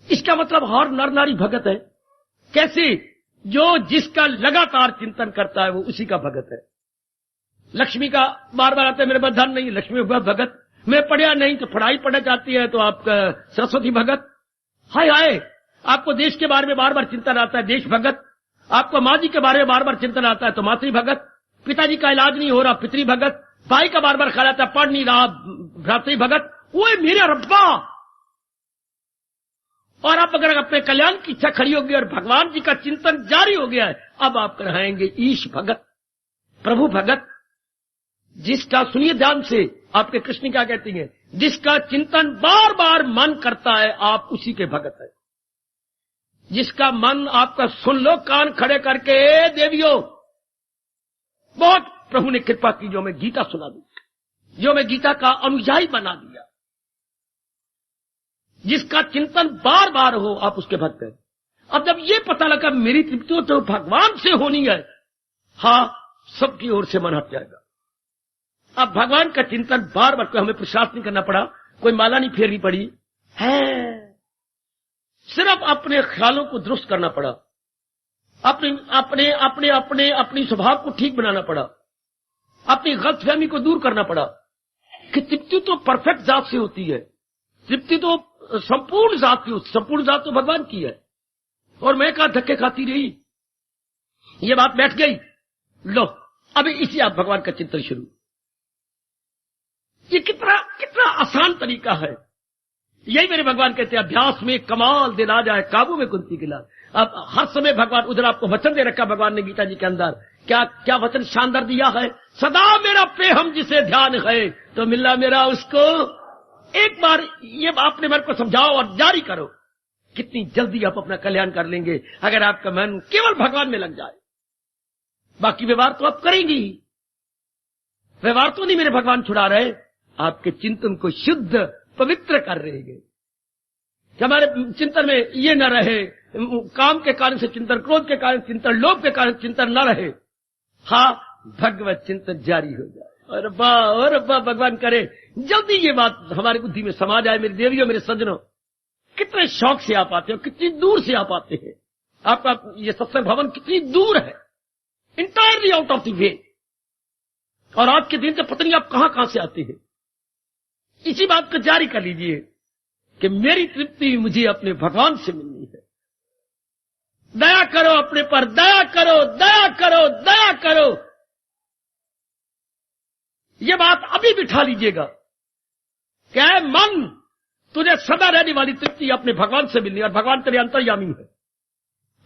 Speaker 1: इसका मतलब हर नर नारी भगत है। कैसे? जो जिसका लगातार चिंतन करता है वो उसी का भगत है। लक्ष्मी का बार बार आता है मेरे पास धन नहीं, लक्ष्मी भगत। मैं पढ़ा नहीं तो पढ़ाई पढ़ना चाहती है तो आपका सरस्वती भगत। हाय हाय, आपको देश के बारे में बार बार चिंतन आता है, देश भगत। आपको माँ जी के बारे में बार बार चिंतन आता है तो मातृ भगत। पिताजी का इलाज नहीं हो रहा, पितृ भगत। भाई का बार बार ख्याल आता है, पढ़ नहीं रहा, भ्रातृ भगत। वो मेरे रब्बा। और आप अगर अपने कल्याण की इच्छा खड़ी होगी और भगवान जी का चिंतन जारी हो गया है, अब आप कहेंगे ईश भगत, प्रभु भगत। जिसका, सुनिए ध्यान से, आपके कृष्ण क्या कहती हैं, जिसका चिंतन बार बार मन करता है आप उसी के भगत है। जिसका मन आपका, सुन लो कान खड़े करके देवियों, बहुत प्रभु ने कृपा की जो मैं गीता सुना दी, जो मैं गीता का अनुयायी बना दिया। जिसका चिंतन बार बार हो आप उसके भक्त हैं। अब जब ये पता लगा मेरी तृप्ति तो भगवान से होनी है, हाँ, सबकी ओर से मन हट जाएगा। अब भगवान का चिंतन बार बार, कोई हमें पुरुषार्थ नहीं करना पड़ा, कोई माला नहीं फेरनी पड़ी है, सिर्फ अपने ख्यालों को दुरुस्त करना पड़ा, अपनी स्वभाव को ठीक बनाना पड़ा, अपनी गलतफहमी को दूर करना पड़ा कि तृप्ति तो परफेक्ट जात से होती है, तृप्ति तो संपूर्ण जात की होती, संपूर्ण जात तो भगवान की है। और मैं कहा धक्के खाती रही, ये बात बैठ गई। लो अभी इसी आप भगवान का चिंतन शुरू। ये कितना आसान तरीका है। यही मेरे भगवान कहते हैं, अभ्यास में कमाल दिला जाए काबू में कुंती के लाल। अब हर समय भगवान, उधर आपको वचन दे रखा भगवान ने गीता जी के अंदर, क्या वचन शानदार दिया है, सदा मेरा प्रेम जिसे ध्यान है तो मिलना मेरा उसको एक बार ये अपने मन को समझाओ और जारी करो, कितनी जल्दी आप अपना कल्याण कर लेंगे अगर आपका मन केवल भगवान में लग जाए। बाकी व्यवहार तो आप करेंगी ही। व्यवहार तो नहीं मेरे भगवान छुड़ा रहे, आपके चिंतन को शुद्ध पवित्र कर रहे हैं कि हमारे चिंतन में ये न रहे, काम के कारण से चिंतन, क्रोध के कारण चिंतन, लोभ के कारण चिंतन न रहे। हाँ, भगवत चिंतन जारी हो जाए। और अब्बा भगवान करे जल्दी ये बात हमारी बुद्धि में समा जाए। मेरी देवियों, मेरे सज्जनों, कितने शौक से आप आते हो, कितनी दूर से आप आते हैं। आपका ये सत्संग भवन कितनी दूर है, entirely out of the way. और आज के दिन से पता नहीं आप कहां से आते हैं। इसी बात को जारी कर लीजिए कि मेरी तृप्ति मुझे अपने भगवान से मिलनी है। दया करो अपने पर, दया करो, दया करो, दया करो। ये बात अभी बिठा लीजिएगा। क्या है मन, तुझे सदा रहने वाली तृप्ति अपने भगवान से मिलनी, और भगवान तेरे अंतर्यामी है।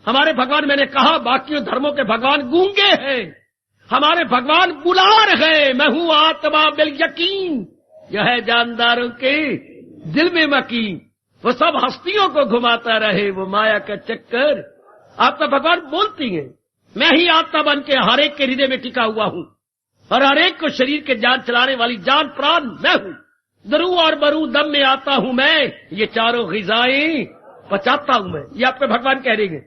Speaker 1: हमारे भगवान, मैंने कहा, बाकी धर्मों के भगवान गूंगे हैं, हमारे भगवान बुलार है। मैं हूं आत्मा बिल यकीन, यह है जानदारों के दिल में मकीन। वो सब हस्तियों को घुमाता रहे वो माया का चक्कर। आपका भगवान बोलती है, मैं ही आत्मा बन के हर एक के हृदय में टिका हुआ हूं, और हर एक को शरीर के जान चलाने वाली जान प्राण मैं हूं। दरू और बरू दम में आता हूं मैं, ये चारों गिजाएं पचाता हूं मैं। ये आपके भगवान कह रही है,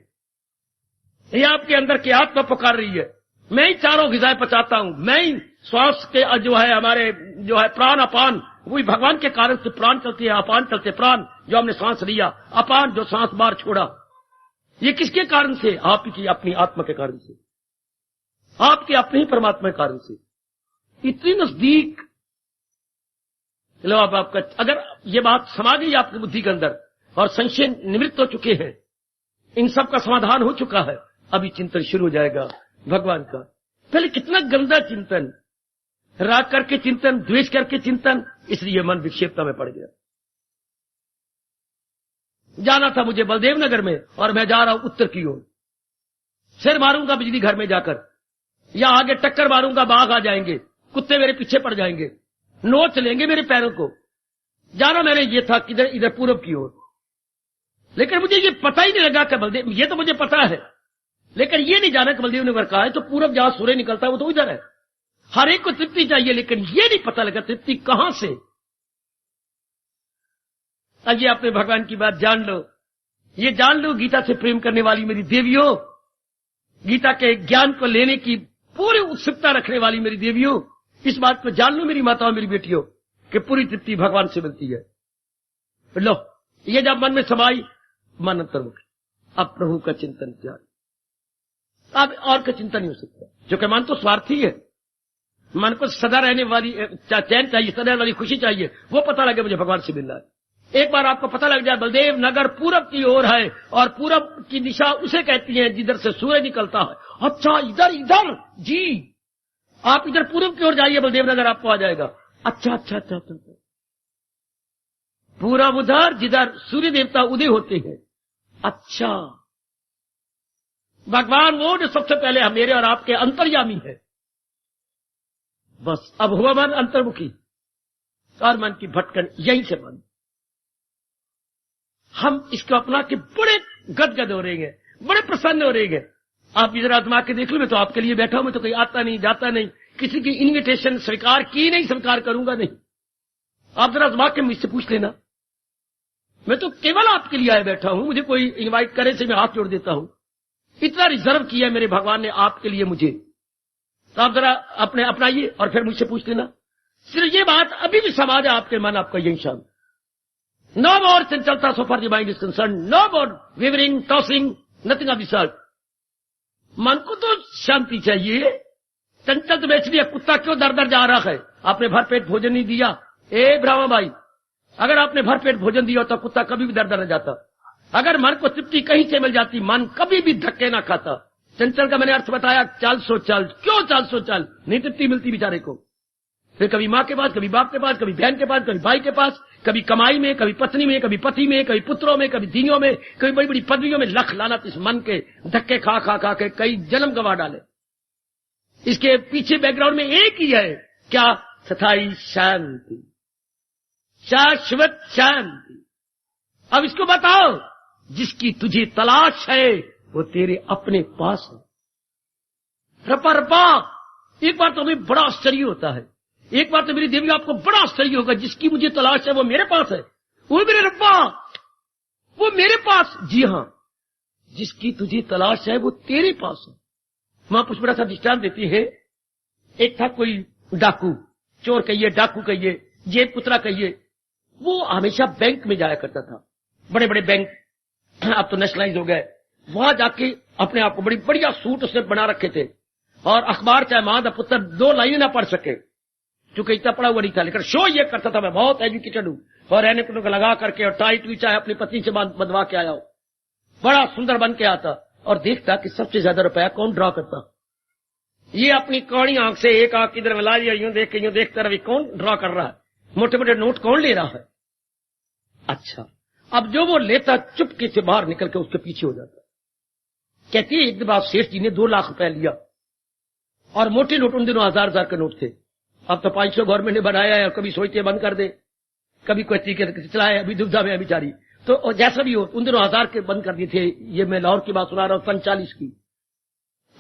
Speaker 1: ये आपके अंदर की आत्मा पुकार रही है। मैं ही चारों गिजाएं पचाता हूं, मैं ही श्वास के जो है हमारे जो है प्राण अपान, वही भगवान के कारण से प्राण चलती है, अपान चलते प्राण, जो हमने सांस लिया, अपान जो सांस बार छोड़ा। ये किसके कारण से? आपकी अपनी आत्मा के कारण से, आपके अपने ही परमात्मा के कारण से। इतनी नजदीक लो। अब आपका अगर ये बात समा गई आपकी बुद्धि के अंदर और संशय निवृत्त हो चुके हैं, इन सब का समाधान हो चुका है, अभी चिंतन शुरू हो जाएगा भगवान का। पहले कितना गंदा चिंतन, राग करके चिंतन, द्वेष करके चिंतन, इसलिए मन विक्षेपता में पड़ गया। जाना था मुझे बलदेव नगर में और मैं जा रहा हूं उत्तर की ओर। सिर मारूंगा बिजली घर में जाकर, या आगे टक्कर मारूंगा, बाघ आ जाएंगे, कुत्ते मेरे पीछे पड़ जाएंगे, नोच लेंगे मेरे पैरों को। जाना मैंने ये था किधर, इधर पूरब की ओर। लेकिन मुझे ये पता ही नहीं लगा कि बलदेव, ये तो मुझे पता है, लेकिन ये नहीं जाना कि बलदेव नगर कहा है। तो पूरब जहां सूर्य निकलता है वो तो इधर है। हर एक को तृप्ति चाहिए, लेकिन ये नहीं पता लगा तृप्ति कहां से। अब ये अपने भगवान की बात जान लो, ये जान लो गीता से प्रेम करने वाली मेरी देवियों, गीता के ज्ञान को लेने की पूरी उत्सुकता रखने वाली मेरी देवियों, इस बात को जान लो मेरी माताओं, मेरी बेटियों, कि पूरी तृप्ति भगवान से मिलती है। लो, ये जब मन में समाई, मन अंतर्मुख, अब प्रभु का चिंतन किया। अब और का चिंतन नहीं हो सकता, जो कि मन तो स्वार्थी है। मन को सदा रहने वाली चैन चाहिए, सदा रहने वाली खुशी चाहिए। वो पता लगे मुझे भगवान से मिलना है। एक बार आपको पता लग जाए बलदेव नगर पूरब की ओर है, और पूरब की दिशा उसे कहती है जिधर से सूर्य निकलता है। अच्छा, इधर इधर जी, आप इधर पूरब की ओर जाइए, बलदेव नगर आपको आ जाएगा। अच्छा अच्छा अच्छा अच्छा, पूरब उधर जिधर सूर्य देवता उदय होते हैं। अच्छा, भगवान वो जो सबसे पहले मेरे और आपके अंतर्यामी है। बस अब हुआ मन अंतर्मुखी, और मन की भटकन यहीं से बंद। हम इसको अपना के बड़े गदगद हो रहे हैं, बड़े प्रसन्न हो रहे हैं। आप इधर आजमा के देख लो, मैं तो आपके लिए बैठा हूं, मैं तो कहीं आता नहीं, जाता नहीं, किसी की इन्विटेशन स्वीकार की नहीं, स्वीकार करूंगा नहीं। आप जरा आजमा के मुझसे पूछ लेना, मैं तो केवल आपके लिए आया बैठा हूं। मुझे कोई इनवाइट करे से मैं हाथ जोड़ देता हूं। इतना रिजर्व किया मेरे भगवान ने आपके लिए मुझे। तो आप जरा अपने अपनाइए और फिर मुझसे पूछ लेना। सिर्फ ये बात अभी भी समाज है आपके मन, आपका यही शांत। नो मोर चंचलता so far the mind is concern, no more wavering, tossing, nothing of the sort. मन को तो शांति चाहिए। चंचल तो बेच दिया, कुत्ता क्यों दर दर जा रहा है? आपने भर पेट भोजन नहीं दिया। ए ब्राह्मण भाई, अगर आपने भर पेट भोजन दिया तो कुत्ता कभी भी दर दर न जाता। अगर मन को तृप्ति कहीं से मिल जाती, मन कभी भी धक्के ना खाता। चंचल का मैंने अर्थ बताया, चाल सो चाल। क्यों चाल सो चाल? नहीं तृप्ति मिलती बेचारे को। फिर कभी माँ के पास, कभी बाप के पास, कभी बहन के पास, कभी भाई के पास, कभी कमाई में, कभी पत्नी में, कभी पति में, कभी पुत्रों में, कभी दीनियों में, कभी बड़ी बड़ी पदवियों में। लख लानत इस मन के धक्के खा खा खा के कई जन्म गंवा डाले। इसके पीछे बैकग्राउंड में एक ही है, क्या? स्थायी शांति। शाश्वत शांति। अब इसको बताओ, जिसकी तुझे तलाश है वो तेरे अपने पास है। रपा रपा, एक बार तो हमें बड़ा आश्चर्य होता है, एक बार तो मेरी देवी आपको बड़ा आश्चर्य होगा, जिसकी मुझे तलाश है वो मेरे पास है। वो मेरे रब्बा, वो मेरे पास। जी हां, जिसकी तुझे तलाश है वो तेरे पास है। मां कुछ बड़ा सा दृष्टांत देती है। एक था कोई डाकू, चोर कहिए, डाकू कहिए, जेब कुतरा कहिए, वो हमेशा बैंक में जाया करता था। बड़े बड़े बैंक अब तो नेशनलाइज हो गए। वहां जाके अपने आप को बड़ी बढ़िया सूट उसने बना रखे थे, और अखबार चाहे मां दा पुत्र 2 लाइनें ना पढ़ सके, क्योंकि इतना पढ़ा हुआ नहीं था, लेकिन शो ये करता था मैं बहुत एजुकेटेड हूं, और रहने को लगा करके और टाइट भी चाहे अपनी पत्नी से बंधवा के आया हो, बड़ा सुंदर बन के आता, और देखता कि सबसे ज्यादा रुपया कौन ड्रॉ करता। ये अपनी कौड़ी आंख से एक आंख इधर मिला लिया, यूं देख के यूं देखता रवि कौन ड्रॉ कर रहा है, मोटे मोटे नोट कौन ले रहा है। अच्छा, अब जो वो लेता चुपके से बाहर निकल के उसके पीछे हो जाता। कहती है एक दिन बाद सेठ जी ने 2 लाख रुपया लिया, और मोटे नोट उन दिनों 1000 के नोट थे। अब तो 500 गवर्नमेंट ने बनाया है, और कभी सोचते बंद कर दे, कभी कोई तरीके से चलाए, अभी दुविधा में बेचारी। तो जैसा भी हो, उन दिनों 1000 के बंद कर दिए थे। ये मैं लाहौर की बात सुना रहा हूं, 45 की।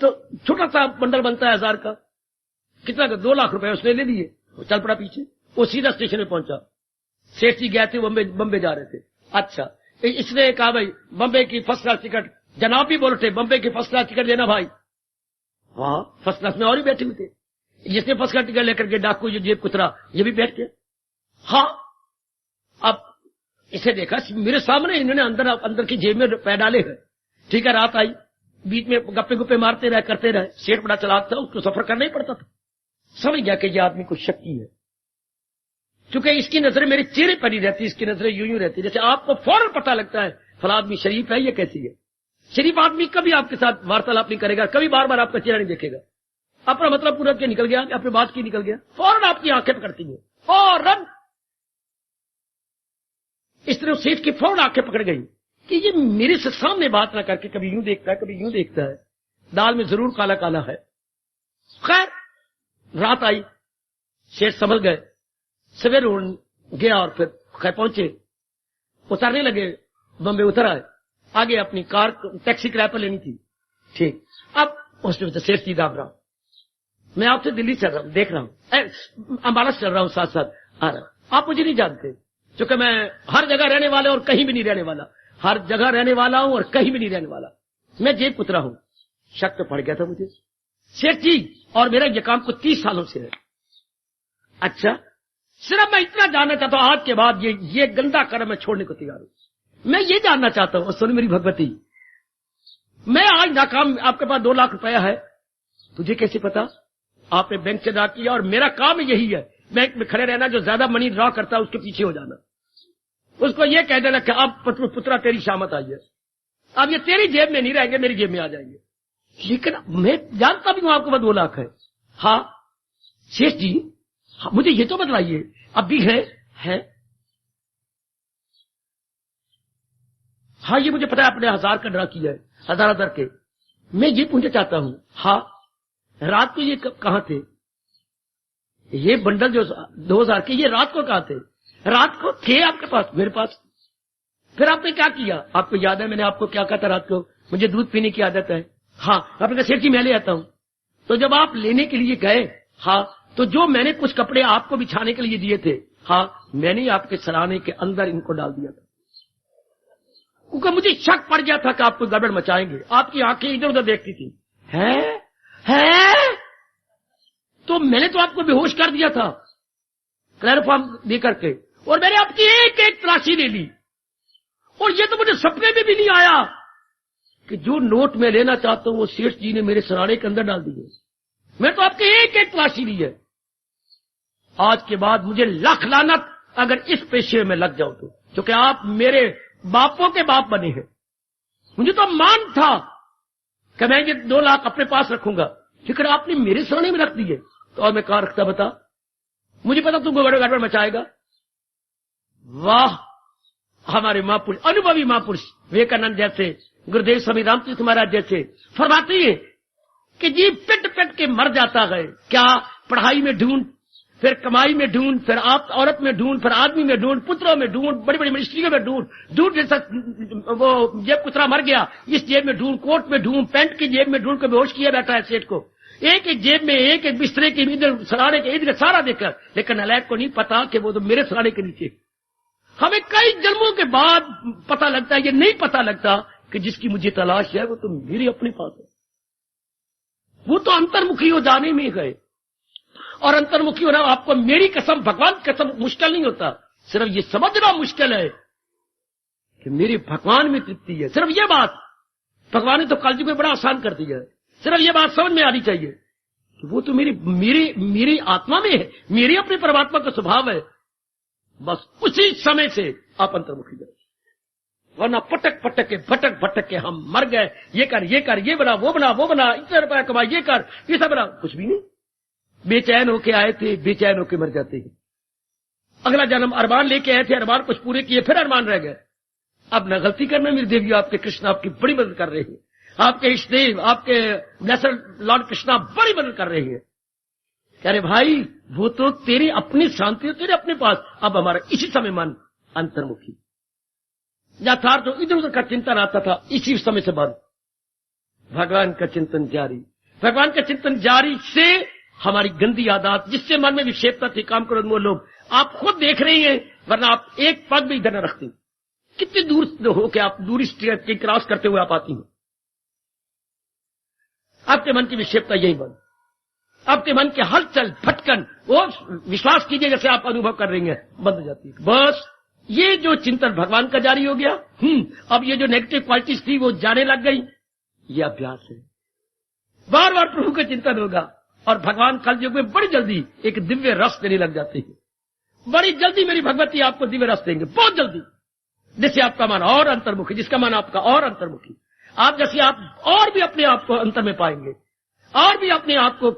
Speaker 1: तो छोटा सा बंडल बनता है 1000 का, कितना का 2 लाख रुपए उसने ले लिए, वो चल पड़ा पीछे, वो सीधा स्टेशन में पहुंचा। सेठ जी गए थे, बम्बे जा रहे थे। अच्छा, इसने कहा भाई बम्बे की फर्स्ट क्लास टिकट, जनाब भी बोल थे बम्बे की फर्स्ट क्लास टिकट देना भाई। हाँ, फर्स्ट क्लास में और ही बैठे हुए थे, जिसने फर्स्ट क्लास टिकट लेकर के डाकू जो जेब कुतरा ये भी बैठ गया। हाँ, अब इसे देखा मेरे सामने इन्होंने अंदर की जेब में पैर डाले हैं। ठीक है, रात आई, बीच में गप्पे गुप्पे मारते रहे, करते रहे। सेठ बड़ा चलाक था, उसको सफर करना ही पड़ता था। समझ गया कि ये आदमी को शक्ति है, क्योंकि इसकी नजरें मेरे चेहरे पर ही रहती, इसकी नजरें यूं रहती, जैसे आपको फौरन पता लगता है फला आदमी शरीफ है, ये कैसी है। शरीफ आदमी कभी आपके साथ वार्तालाप नहीं करेगा, कभी बार बार आपका चेहरा नहीं देखेगा, अपना मतलब पूरा के निकल गया, अपनी बात की निकल गया, फौरन आपकी आंखें पकड़ती है, फौरन। इस तरह सेठ की फौरन आंखें पकड़ गई कि ये मेरे से सामने बात ना करके कभी यूं देखता है, कभी यूं देखता है, दाल में जरूर काला काला है। खैर, रात आई, सेठ समझ गए, सवेरे गया और फिर खैर पहुंचे, उतरने लगे, बम्बे उतर आए, आगे अपनी कार टैक्सी किराए पर लेनी थी। ठीक, अब उसमें सेठ जी दाब रहा, मैं आपसे दिल्ली चल रहा हूं, देख रहा हूं, अम्बाला चल रहा हूं, साथ साथ आ रहा हूं, आप मुझे नहीं जानते, क्योंकि मैं हर जगह रहने वाला और कहीं भी नहीं रहने वाला, हर जगह रहने वाला हूं और कहीं भी नहीं रहने वाला, मैं जेब कुतरा हूं। शक तो पड़ गया था मुझे, सेठ जी और मेरा ये काम को 30 सालों से है। अच्छा, सिर्फ मैं इतना जानना चाहता हूं, आज के बाद ये गंदा कर्म मैं छोड़ने को तैयार हूं। मैं ये जानना चाहता हूं, सुन मेरी भगवती, मैं आज नाकाम, आपके पास 2 लाख रुपया है, तुझे कैसे पता? आपने बैंक से ड्रा किया, और मेरा काम यही है, बैंक में खड़े रहना, जो ज्यादा मनी ड्रा करता है उसके पीछे हो जाना, उसको ये कह देना कि अब पुत्रा तेरी शामत आई है, अब ये तेरी जेब में नहीं रहेंगे, मेरी जेब में आ जाएंगे। लेकिन मैं जानता भी हूं आपके पास 2 लाख है। हाँ सेठ जी, हाँ, मुझे ये तो बतलाइए, अब भी है? हाँ, ये मुझे पता है, आपने 1000 का ड्रा किया है, 1000 के। मैं ये पूछना चाहता हूं, हाँ, रात को ये कहां थे? ये बंडल जो 2000 के, ये रात को कहां थे? रात को थे आपके पास, मेरे पास। फिर आपने क्या किया? आपको याद है मैंने आपको क्या कहा था रात को? मुझे दूध पीने की आदत है। हाँ, आपने कहा सेठ जी मैं ले आता हूं। तो जब आप लेने के लिए गए, हाँ, तो जो मैंने कुछ कपड़े आपको बिछाने के लिए दिए थे, हाँ, मैंने आपके सराहने के अंदर इनको डाल दिया था, क्योंकि मुझे शक पड़ गया था कि आप कोई गड़बड़ मचाएंगे। आपकी आंखें इधर उधर देखती थी। है? तो मैंने तो आपको बेहोश कर दिया था क्लोरोफॉर्म दे करके, और मैंने आपकी एक एक तलाशी ले ली, और ये तो मुझे सपने में भी नहीं आया कि जो नोट मैं लेना चाहता हूं वो सेठ जी ने मेरे सराहने के अंदर डाल दिए। मैं तो आपकी एक एक तलाशी ली है। आज के बाद मुझे लाख लानत अगर इस पेशे में लग जाऊं तो, क्योंकि आप मेरे बापों के बाप बने हैं। मुझे तो मान था कि मैं ये 2 लाख अपने पास रखूंगा, लेकिन आपने मेरे सराहने में रख दिए, तो और मैं कहां रखता बता? मुझे पता तुमको गड़बड़ मचाएगा। वाह, हमारे महापुरुष, अनुभवी महापुरुष विवेकानंद जैसे, गुरुदेव स्वामी रामतीर्थ महाराज जैसे फरमाते हैं कि जी पिट पिट के मर जाता है, क्या पढ़ाई में ढूंढ, फिर कमाई में ढूंढ, फिर आप औरत में ढूंढ, फिर आदमी में ढूंढ, पुत्रों में ढूंढ, बड़ी बड़ी मिनिस्ट्रियों में ढूंढ, ढूंढ जैसा वो जेब कुतरा मर गया, इस जेब में ढूंढ, कोट में ढूंढ, पैंट की जेब में ढूंढ के बेहोश किया बैठा है सेठ को, एक एक जेब में, एक एक बिस्तरे के इधर सराहने के इधर सारा देखकर, लेकिन नलायक को नहीं पता कि वो तो मेरे सराहने के नीचे। हमें कई जन्मों के बाद पता लगता है, ये नहीं पता लगता कि जिसकी मुझे तलाश है वो तो मेरे अपने पास है। वो तो अंतर्मुखी हो जाने में गए, और अंतर्मुखी होना आपको मेरी कसम, भगवान की कसम, मुश्किल नहीं होता। सिर्फ ये समझना मुश्किल है कि मेरे भगवान में तृप्ति है। सिर्फ ये बात भगवान ने तो कलयुग में बड़ा आसान कर दिया है। सिर्फ ये बात समझ में आनी चाहिए कि वो तो मेरी आत्मा में है, मेरी अपने परमात्मा का स्वभाव है। बस उसी समय से आप अंतर्मुखी करें, वरना पटक पटक के भटक भटक के हम मर गए। ये कर, ये बना, वो बना, इतना रुपया कमा, ये कर, ये सब बना, कुछ भी नहीं। बेचैन होके आए थे, बेचैन होके मर जाते हैं। अगला जन्म अरमान लेके आए थे, अरमान कुछ पूरे किए, फिर अरमान रह गए। अब न गलती करना मेरी देवी, आपके कृष्ण आपकी बड़ी मदद कर रहे हैं, आपके इष्टदेव, आपके ब्लेस्ड लॉर्ड कृष्णा बड़ी मदद कर रहे हैं। कह रहे भाई वो तो तेरी अपनी शांति हो, तेरे अपने पास। अब हमारा इसी समय मन अंतर्मुखी, यथार्थ तो इधर उधर का चिंतन आता था, इसी समय से बंद, भगवान का चिंतन जारी। भगवान का चिंतन जारी से हमारी गंदी आदत, जिससे मन में विक्षेपता थी, काम क्रोध मोह लोभ, आप खुद देख रही हैं, वरना आप एक पग भी इधर न रखती। कितनी दूर हो के आप दूरी की क्रॉस करते हुए आप आती हैं। आपके मन की विक्षेपता यही बंद, आपके मन के हलचल भटकन, वो विश्वास कीजिए जैसे आप अनुभव कर रही हैं, बंद हो जाती है। बस ये जो चिंतन भगवान का जारी हो गया, अब ये जो नेगेटिव क्वालिटीज थी वो जाने लग गई। ये अभ्यास है, बार बार प्रभु का चिंतन होगा, और भगवान कलयुग में बड़ी जल्दी एक दिव्य रस देने लग जाते हैं। बड़ी जल्दी मेरी भगवती आपको दिव्य रस देंगे, बहुत जल्दी, जिससे आपका मन और अंतर्मुखी, जिसका मन आपका और अंतर्मुखी, आप जैसे आप और भी अपने आप को अंतर में पाएंगे, और भी अपने आप को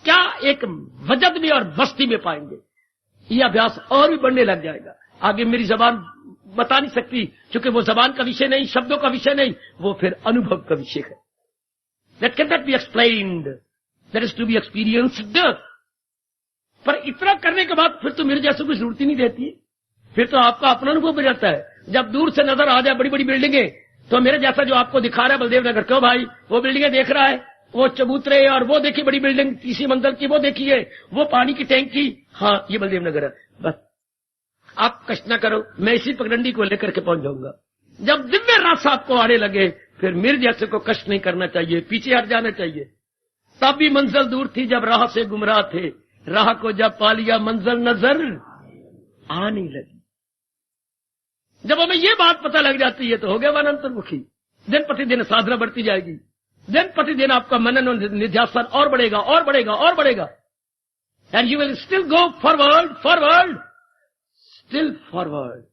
Speaker 1: क्या एक वजद में और मस्ती में पाएंगे। ये अभ्यास और भी बढ़ने लग जाएगा। आगे मेरी जबान बता नहीं सकती, क्योंकि वो जबान का विषय नहीं, शब्दों का विषय नहीं, वो फिर अनुभव का विषय है। That can not be explained, that is to be experienced. पर इतना करने के बाद फिर तो मेरे जैसे कोई जरूरत ही नहीं रहती, फिर तो आपका अपना अनुभव भी रहता है। जब दूर से नजर आ जाए बड़ी बड़ी बिल्डिंगें, तो मेरे जैसा जो आपको दिखा रहा है बलदेव नगर, क्यों भाई वो बिल्डिंगें देख रहा है, वो चबूतरे, और वो देखिए बड़ी बिल्डिंग तीसरी मंजिल की, वो देखिए वो पानी की टैंकी, हाँ ये बलदेव नगर है। बस आप कष्ट न करो, मैं इसी पगडंडी को लेकर के पहुंच जाऊंगा। जब दिव्य रस आपको आने लगे, फिर मेरे जैसे को कष्ट नहीं करना चाहिए, पीछे हट जाना चाहिए। तब भी मंजिल दूर थी जब राह से गुमराह थे, राह को जब पा लिया मंजिल नजर आने लगी। जब हमें ये बात पता लग जाती है तो हो गया मन अंतर्मुखी। दिन प्रतिदिन साधना बढ़ती जाएगी, दिन प्रतिदिन आपका मनन और निध्यासन और बढ़ेगा और बढ़ेगा और बढ़ेगा, and you will still go forward forward still forward.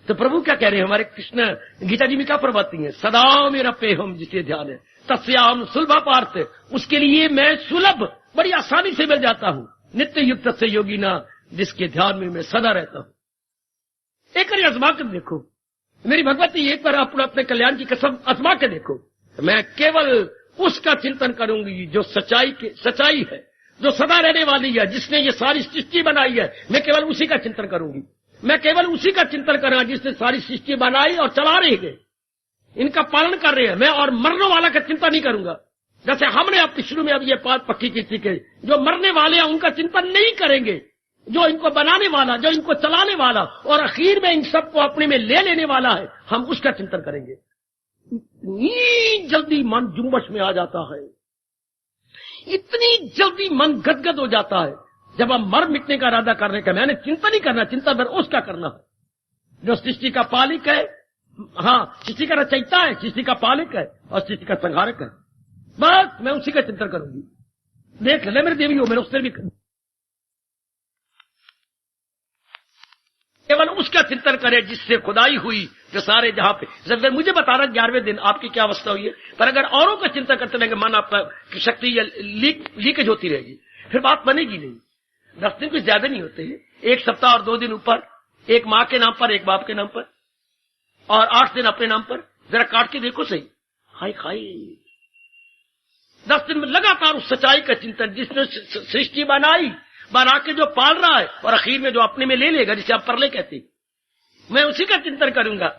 Speaker 1: तो प्रभु क्या कह रहे हैं, हमारे कृष्ण गीता जी में क्या फरमाती हैं, सदा मेरा पेहम जिसे ध्यान है तस्याम सुलभा पार्थ, उसके लिए मैं सुलभ बड़ी आसानी से मिल जाता हूं, नित्य युक्त से योगी ना, जिसके ध्यान में मैं सदा रहता हूं। एक बार आजमा कर देखो मेरी भगवती, एक बार अपने कल्याण की कसम आजमा के देखो। मैं केवल उसका चिंतन करूंगी जो सच्चाई है, जो सदा रहने वाली है, जिसने ये सारी सृष्टि बनाई है, मैं केवल उसी का चिंतन करूंगी। मैं केवल उसी का चिंतन करूंगा जिसने सारी सृष्टि बनाई और चला रही है, इनका पालन कर रहे हैं। मैं और मरने वाला का चिंता नहीं करूंगा, जैसे हमने अब शुरू में अब ये बात पक्की की थी कि जो मरने वाले हैं उनका चिंतन नहीं करेंगे, जो इनको बनाने वाला, जो इनको चलाने वाला और आखिर में इन सबको अपने में ले लेने वाला है, हम उसका चिंतन करेंगे। इतनी जल्दी मन जुम्बश में आ जाता है, इतनी जल्दी मन गदगद हो जाता है जब हम मर मिटने का इरादा करने का। मैंने चिंता नहीं करना, चिंता फिर उसका करना है जो सृष्टि का पालिक है, हाँ सृष्टि का रचयिता है, सृष्टि का पालिक है और सृष्टि का संहारक है। बस मैं उसी का चिंतन करूंगी। देख ले मेरे देवी हो, मैंने उससे भी केवल उसका चिंतन करे जिससे खुदाई हुई, जो सारे जहां पे। जब मुझे बता रहा 11वें दिन आपकी क्या अवस्था हुई है, पर अगर औरों का चिंतन करते रहेंगे मन आपका की शक्ति लीकेज होती रहेगी, फिर बात बनेगी नहीं। 10 दिन कुछ ज्यादा नहीं होते हैं, 1 सप्ताह और 2 दिन ऊपर, एक माँ के नाम पर, एक बाप के नाम पर, और 8 दिन अपने नाम पर। जरा काट के देखो सही, हाय हाय 10 दिन में लगातार उस सच्चाई का चिंतन जिसने सृष्टि बनाई बना के जो पाल रहा है और आखिर में जो अपने में ले लेगा, जिसे आप परले कहते, मैं उसी का चिंतन करूंगा।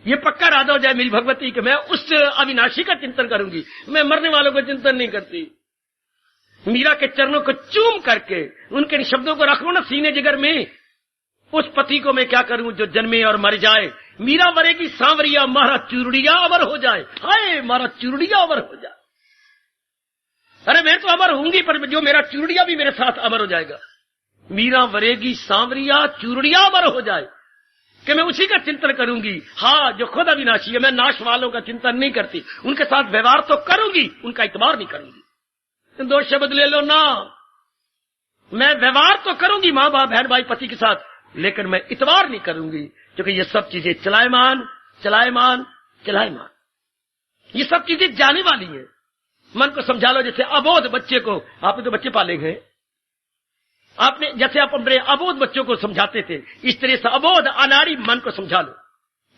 Speaker 1: ये पक्का इरादा हो जाए मेरी भगवती कि मैं उस अविनाशी का चिंतन करूंगी, मैं मरने वालों को चिंतन नहीं करती। मीरा के चरणों को चूम करके उनके शब्दों को रखो ना सीने जिगर में। उस पति को मैं क्या करूं जो जन्मे और मर जाए। मीरा मरेगी सांवरिया, मारा चूरड़िया अमर हो जाए। हाय मारा चूरड़िया अमर हो जाए। अरे मैं तो अमर होंगी, पर जो मेरा चूरड़िया भी मेरे साथ अमर हो जाएगा। मीरा मरेगी सांवरिया, चूरड़िया अमर हो जाए, कि मैं उसी का चिंतन करूंगी। हाँ, जो खुद अविनाशी है। मैं नाश वालों का चिंतन नहीं करती, उनके साथ व्यवहार तो करूंगी, उनका इतबार नहीं करूंगी। दो शब्द ले लो ना, मैं व्यवहार तो करूंगी मां बाप बहन भाई पति के साथ, लेकिन मैं इतबार नहीं करूंगी, क्योंकि ये सब चीजें चलायमान चलायमान चलायमान, ये सब चीजें जाने वाली है। मन को समझा लो, जैसे अबोध बच्चे को, आपने तो बच्चे पाले हैं, आपने जैसे आप अपने अबोध बच्चों को समझाते थे, इस तरह से अबोध अनाड़ी मन को समझा लो।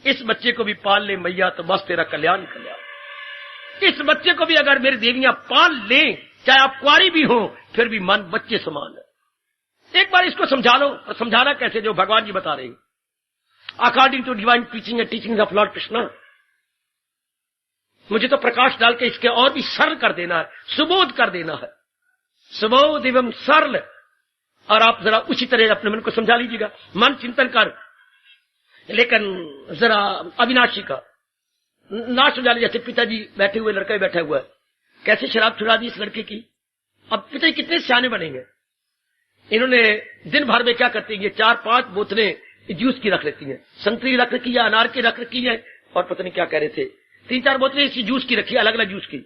Speaker 1: इस बच्चे को भी पाल ले मैया तो बस तेरा कल्याण कल्याण। इस बच्चे को भी अगर मेरी देवियां पाल लें, चाहे आप कुंवारी भी हो, फिर भी मन बच्चे समान है। एक बार इसको समझा लो। और समझाना कैसे, जो भगवान जी बता रहे हैं, according to divine teaching and teaching of lord Krishna. मुझे तो प्रकाश डाल के इसके और भी सरल कर देना है, सुबोध कर देना है, सुबोध एवं सरल। और आप जरा उसी तरह अपने मन को समझा लीजिएगा। मन चिंतन कर, लेकिन जरा अविनाशी का नाश हो जाने। जैसे पिताजी बैठे हुए, लड़का बैठा हुआ है, कैसे शराब छुड़ा दी इस लड़के की। अब पिताजी कितने सियाने बनेंगे। इन्होंने दिन भर में क्या करती है, 4-5 बोतलें जूस की रख लेती हैं, संतरी रख रखी है, अनार की रख रखी है, और पता नहीं क्या कह रहे थे, 3-4 बोतलें इसी जूस की रखी है, अलग अलग जूस की।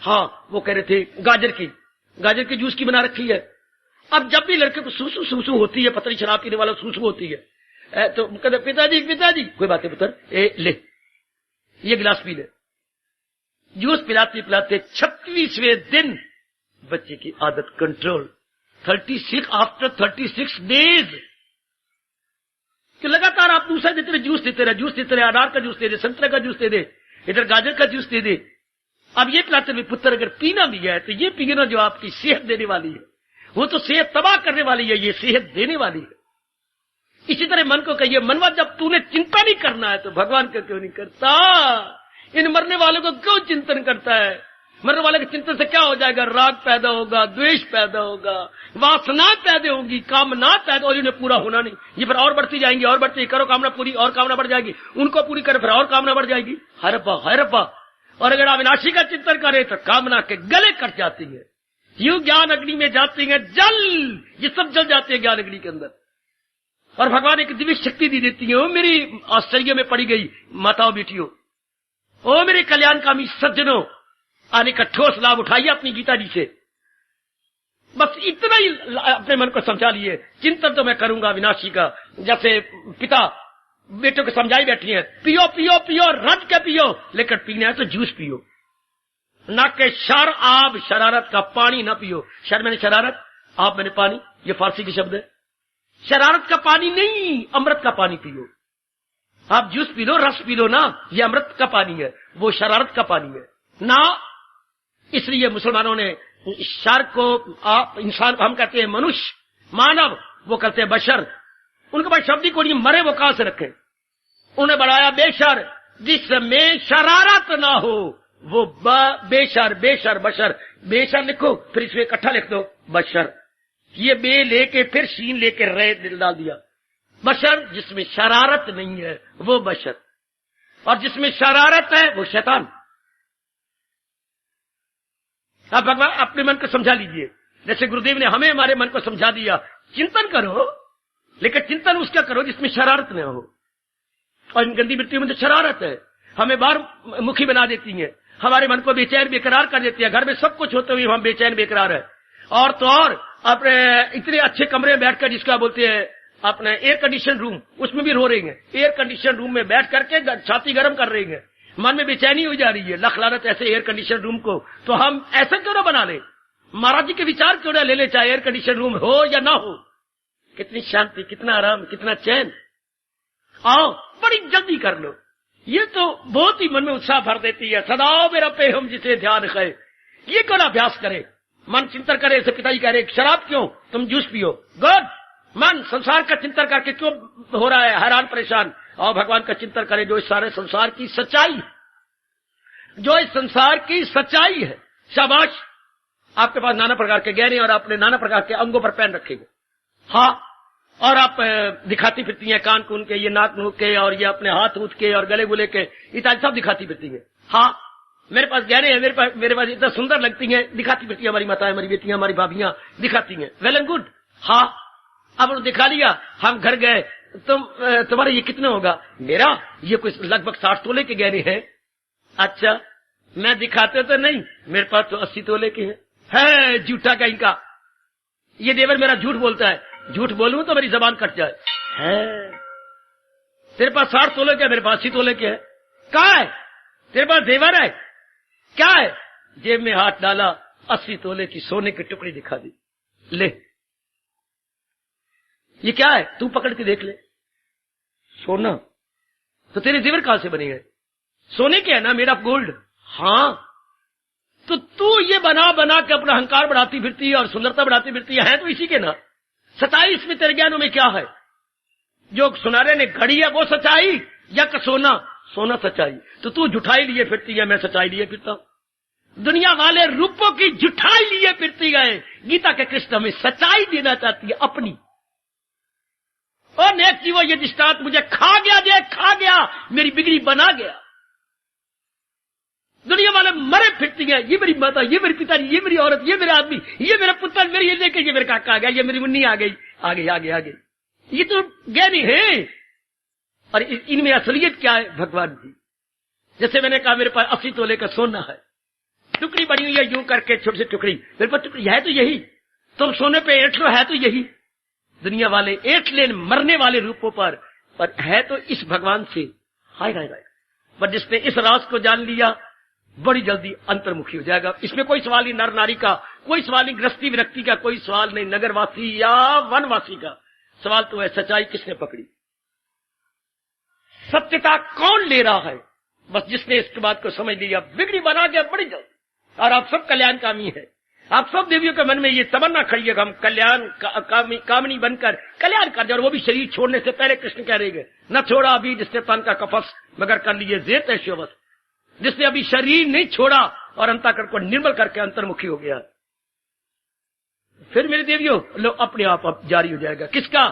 Speaker 1: हाँ, वो कह रहे थे गाजर की जूस की बना रखी है। अब जब भी लड़के को सूसू सूसू होती है, पता नहीं शराब पीने वाला सूसू होती है, तो कहते पिताजी कोई बात है पुत्र, ले ये गिलास पी ले। जूस पिलाते पिलाते 36वें दिन बच्चे की आदत कंट्रोल। 36 आफ्टर 36 डेज कि लगातार आप दूसरा देते रहे, जूस देते रहे, अनार का जूस दे दे, संतरे का जूस दे दे, इधर गाजर का जूस दे दे। अब ये पिलाते हुए पुत्र अगर पीना भी है तो ये पीना जो आपकी सेहत देने वाली है, वो तो सेहत तबाह करने वाली है, ये सेहत देने वाली है। इसी तरह मन को कहिए, मनवा जब तूने चिंता नहीं करना है तो भगवान का क्यों नहीं करता। इन मरने वालों को क्यों चिंतन करता है। मरने वाले के चिंतन से क्या हो जाएगा, राग पैदा होगा, द्वेष पैदा होगा, वासना पैदा होगी, कामना पैदा, और इन्हें पूरा होना नहीं, ये फिर और बढ़ती जाएंगी, और बढ़ती, करो कामना पूरी, और कामना बढ़ जाएगी, उनको पूरी करे फिर और कामना बढ़ जाएगी। हरपा। और अगर अविनाशी का चिंतन करे तो कामना के गले कट जाती है, यूं ज्ञान अग्नि में जाती है, जल, ये सब जल जाते हैं ज्ञान अग्नि के अंदर। और भगवान एक दिव्य शक्ति दी देती है। ओ मेरी आश्चर्य में पड़ी गई माताओं बेटियों, ओ मेरे कल्याणकामी सज्जनों, आने का ठोस लाभ उठाइए अपनी गीता जी से। बस इतना ही अपने मन को समझा लिए। चिंतन तो मैं करूंगा अविनाशी का, जैसे पिता बेटों को समझाई बैठी है, पियो पियो पियो, रट के पियो, लेकिन पीना है तो जूस पियो, ना के शर आब, शरारत का पानी ना पियो। शर मैंने शरारत, आप मैंने पानी, ये फारसी के शब्द है। शरारत का पानी नहीं, अमृत का पानी पियो। आप जूस पी लो, रस पी लो ना, ये अमृत का पानी है, वो शरारत का पानी है ना। इसलिए मुसलमानों ने शर को, आप इंसान को हम कहते हैं मनुष्य, मानव, वो कहते हैं बशर। उनके पास शब्द को नहीं, मरे वो कहां से रखे। उन्हें बढ़ाया बेशर, जिसमें शरारत ना हो, वो बेशर, बेशर, बशर। बेशर लिखो, फिर इसमें इकट्ठा लिख दो बशर, ये बे लेके फिर शीन लेके रे डाल दिया। बशर, जिसमें शरारत नहीं है वो बशर, और जिसमें शरारत है वो शैतान। अब भगवान अपने मन को समझा लीजिए, जैसे गुरुदेव ने हमें हमारे मन को समझा दिया, चिंतन करो, लेकिन चिंतन उसका करो जिसमें शरारत न हो। और इन गंदी वृत्तियों में तो शरारत है, हमें बाहर मुखी बना देती है, हमारे मन को बेचैन बेकरार कर देती है। घर में सब कुछ होते हुए हम बेचैन बेकरार है। और तो और अपने इतने अच्छे कमरे में बैठकर, जिसका बोलते हैं अपने एयर कंडीशन रूम, उसमें भी रो रही है। एयर कंडीशन रूम में बैठ करके छाती गर्म कर रही है, मन में बेचैनी हो जा रही है। लख लानत ऐसे एयर कंडीशन रूम को, तो हम ऐसा क्यों ना बना ले, महाराज जी के विचार क्यों ना ले ले, चाहे एयर कंडीशन रूम हो या ना हो। कितनी शांति, कितना आराम, कितना चैन। आओ बड़ी जल्दी कर लो, ये तो बहुत ही मन में उत्साह भर देती है। सदा मेरा पे हम जिसे ध्यान है, ये क्यों ना अभ्यास करे। मन चिंतन करे, ऐसे पिताजी कह रहे शराब क्यों, तुम जूस पियो। गुड। मन संसार का चिंतन करके क्यों हो रहा है हैरान परेशान, और भगवान का चिंतन करे जो इस सारे संसार की सच्चाई, जो इस संसार की सच्चाई है। शाबाश, आपके पास नाना प्रकार के गहने और आपने नाना प्रकार के अंगों पर पहन रखेंगे, हाँ, और आप दिखाती फिरती हैं कान कून के, ये नाक नूक के, और ये अपने हाथ ऊथ के और गले गुले के इत्यादि सब दिखाती फिरती हैं। हाँ, मेरे पास गहने हैं, मेरे पास इतना सुंदर लगती हैं, दिखाती फिरती हैं हमारी माताएं, हमारी बेटियां, हमारी भाभियां दिखाती हैं। Well and good. हाँ, अब उन्होंने दिखा लिया, हम घर गए, तुम्हारा ये कितना होगा, मेरा ये कुछ लगभग 60 तोले के गहने हैं। अच्छा, मैं दिखाते तो नहीं, मेरे पास तो 80 तोले के हैं। है झूठा कहीं का, ये देवर मेरा झूठ बोलता है, झूठ बोलूं तो मेरी जबान कट जाए। है तेरे पास 60 तोले के, मेरे पास 80 तोले के है। कहाँ है तेरे पास देवर है, क्या है? जेब में हाथ डाला, 80 तोले की सोने की टुकड़ी दिखा दी। ले, ये क्या है, तू पकड़ के देख ले। सोना? तो तेरे जेवर कहां से बने हैं? सोने के है ना, मेड ऑफ गोल्ड। हाँ, तो तू ये बना बना के अपना अहंकार बढ़ाती फिरती है और सुंदरता बढ़ाती फिरती है तो इसी के ना। सच्चाई इसमें तेरे ज्ञानों में क्या है? जो सुनारे ने घड़ी है वो सच्चाई, या सोना? सोना सच्चाई। तो तू झुठाई लिए फिरती है, मैं सच्चाई लिए फिरता हूं। दुनिया वाले रूपों की झुठाई लिए फिरती गए। गीता के कृष्ण हमें सच्चाई देना चाहती है अपनी। और नेक जीवो, ये दृष्टांत मुझे खा गया, जे खा गया, मेरी बिगड़ी बना गया। दुनिया वाले मरे फिरती हैं, ये मेरी माता, ये मेरी पिताजी, ये मेरी औरत, ये मेरा आदमी, ये मेरा पुत्र, मेरी ये लेके, ये मेरे काका आ गया, ये मेरी मुन्नी आ गई, आगे आगे आगे। ये तो ज्ञानी है। और इनमें असलियत क्या है भगवान जी? जैसे मैंने कहा मेरे पास 80 तोले का सोना है, टुकड़ी बनी हुई है यूं करके, छोटी सी टुकड़ी, मेरे पास टुकड़ी है तो यही। तुम सोने पे ऐठ लो, है तो यही। दुनिया वाले ऐठ लेन मरने वाले रूपों पर है तो इस भगवान से। हाय हाय हाय। पर जिसने इस राज को जान लिया बड़ी जल्दी अंतर्मुखी हो जाएगा। इसमें कोई सवाल नहीं नर नारी का, कोई सवाल नहीं गृहस्थी विरक्ति का, कोई सवाल नहीं नगरवासी या वनवासी का। सवाल तो है सच्चाई किसने पकड़ी, सत्यता कौन ले रहा है। बस जिसने इसके बात को समझ लिया बिगड़ी बना गया बड़ी जल्दी। और आप सब कल्याणकामी है। आप सब देवियों के मन में ये तमन्ना खड़ी है कि हम कल्याण कामनी बनकर कल्याण कर जाए। और वो भी शरीर छोड़ने से पहले कृष्ण कह रहे न छोड़ा अभी जिसने तन का कपस, मगर कर लिए जेत है शिवस। जिसने अभी शरीर नहीं छोड़ा और अंतःकरण को निर्मल करके अंतर्मुखी हो गया, फिर मेरे देवियों लो अपने आप जारी हो जाएगा। किसका?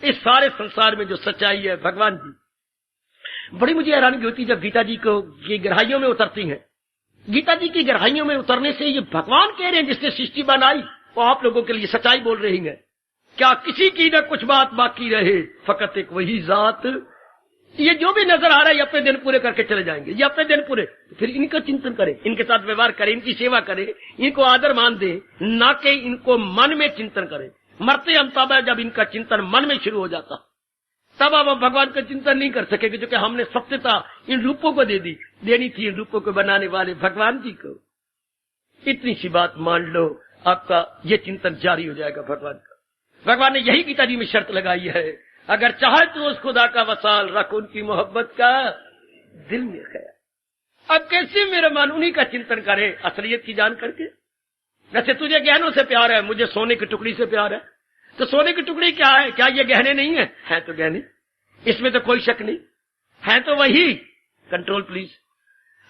Speaker 1: इस सारे संसार में जो सच्चाई है भगवान जी। बड़ी मुझे हैरानी होती जब गीता जी को ये गहराइयों में उतरती हैं। गीता जी की गहराइयों में उतरने से ये भगवान कह रहे हैं जिसने सृष्टि बनाई वो आप लोगों के लिए सच्चाई बोल रही है। क्या किसी की न कुछ बात बाकी रहे, फकत एक वही जात। ये जो भी नजर आ रहा है ये अपने दिन पूरे करके चले जाएंगे, ये अपने दिन पूरे। तो फिर इनका चिंतन करें, इनके साथ व्यवहार करें, इनकी सेवा करें, इनको आदर मान दे, ना कि इनको मन में चिंतन करें। मरते हम तब है जब इनका चिंतन मन में शुरू हो जाता, तब अब हम भगवान का चिंतन नहीं कर सकेंगे, क्योंकि हमने सत्यता इन रूपों को देनी थी इन रूपों को बनाने वाले भगवान जी को। इतनी सी बात मान लो, आपका ये चिंतन जारी हो जाएगा भगवान का। भगवान ने यही गीता जी में शर्त लगाई है, अगर चाहे तो उस खुदा का वसाल रख उनकी मोहब्बत का दिल में ख्याल। अब कैसे मेरा मन उन्हीं का चिंतन करे असलियत की जान करके। वैसे तुझे गहनों से प्यार है, मुझे सोने की टुकड़ी से प्यार है। तो सोने की टुकड़ी क्या है? क्या ये गहने नहीं है? है तो गहने, इसमें तो कोई शक नहीं। है तो वही, कंट्रोल प्लीज,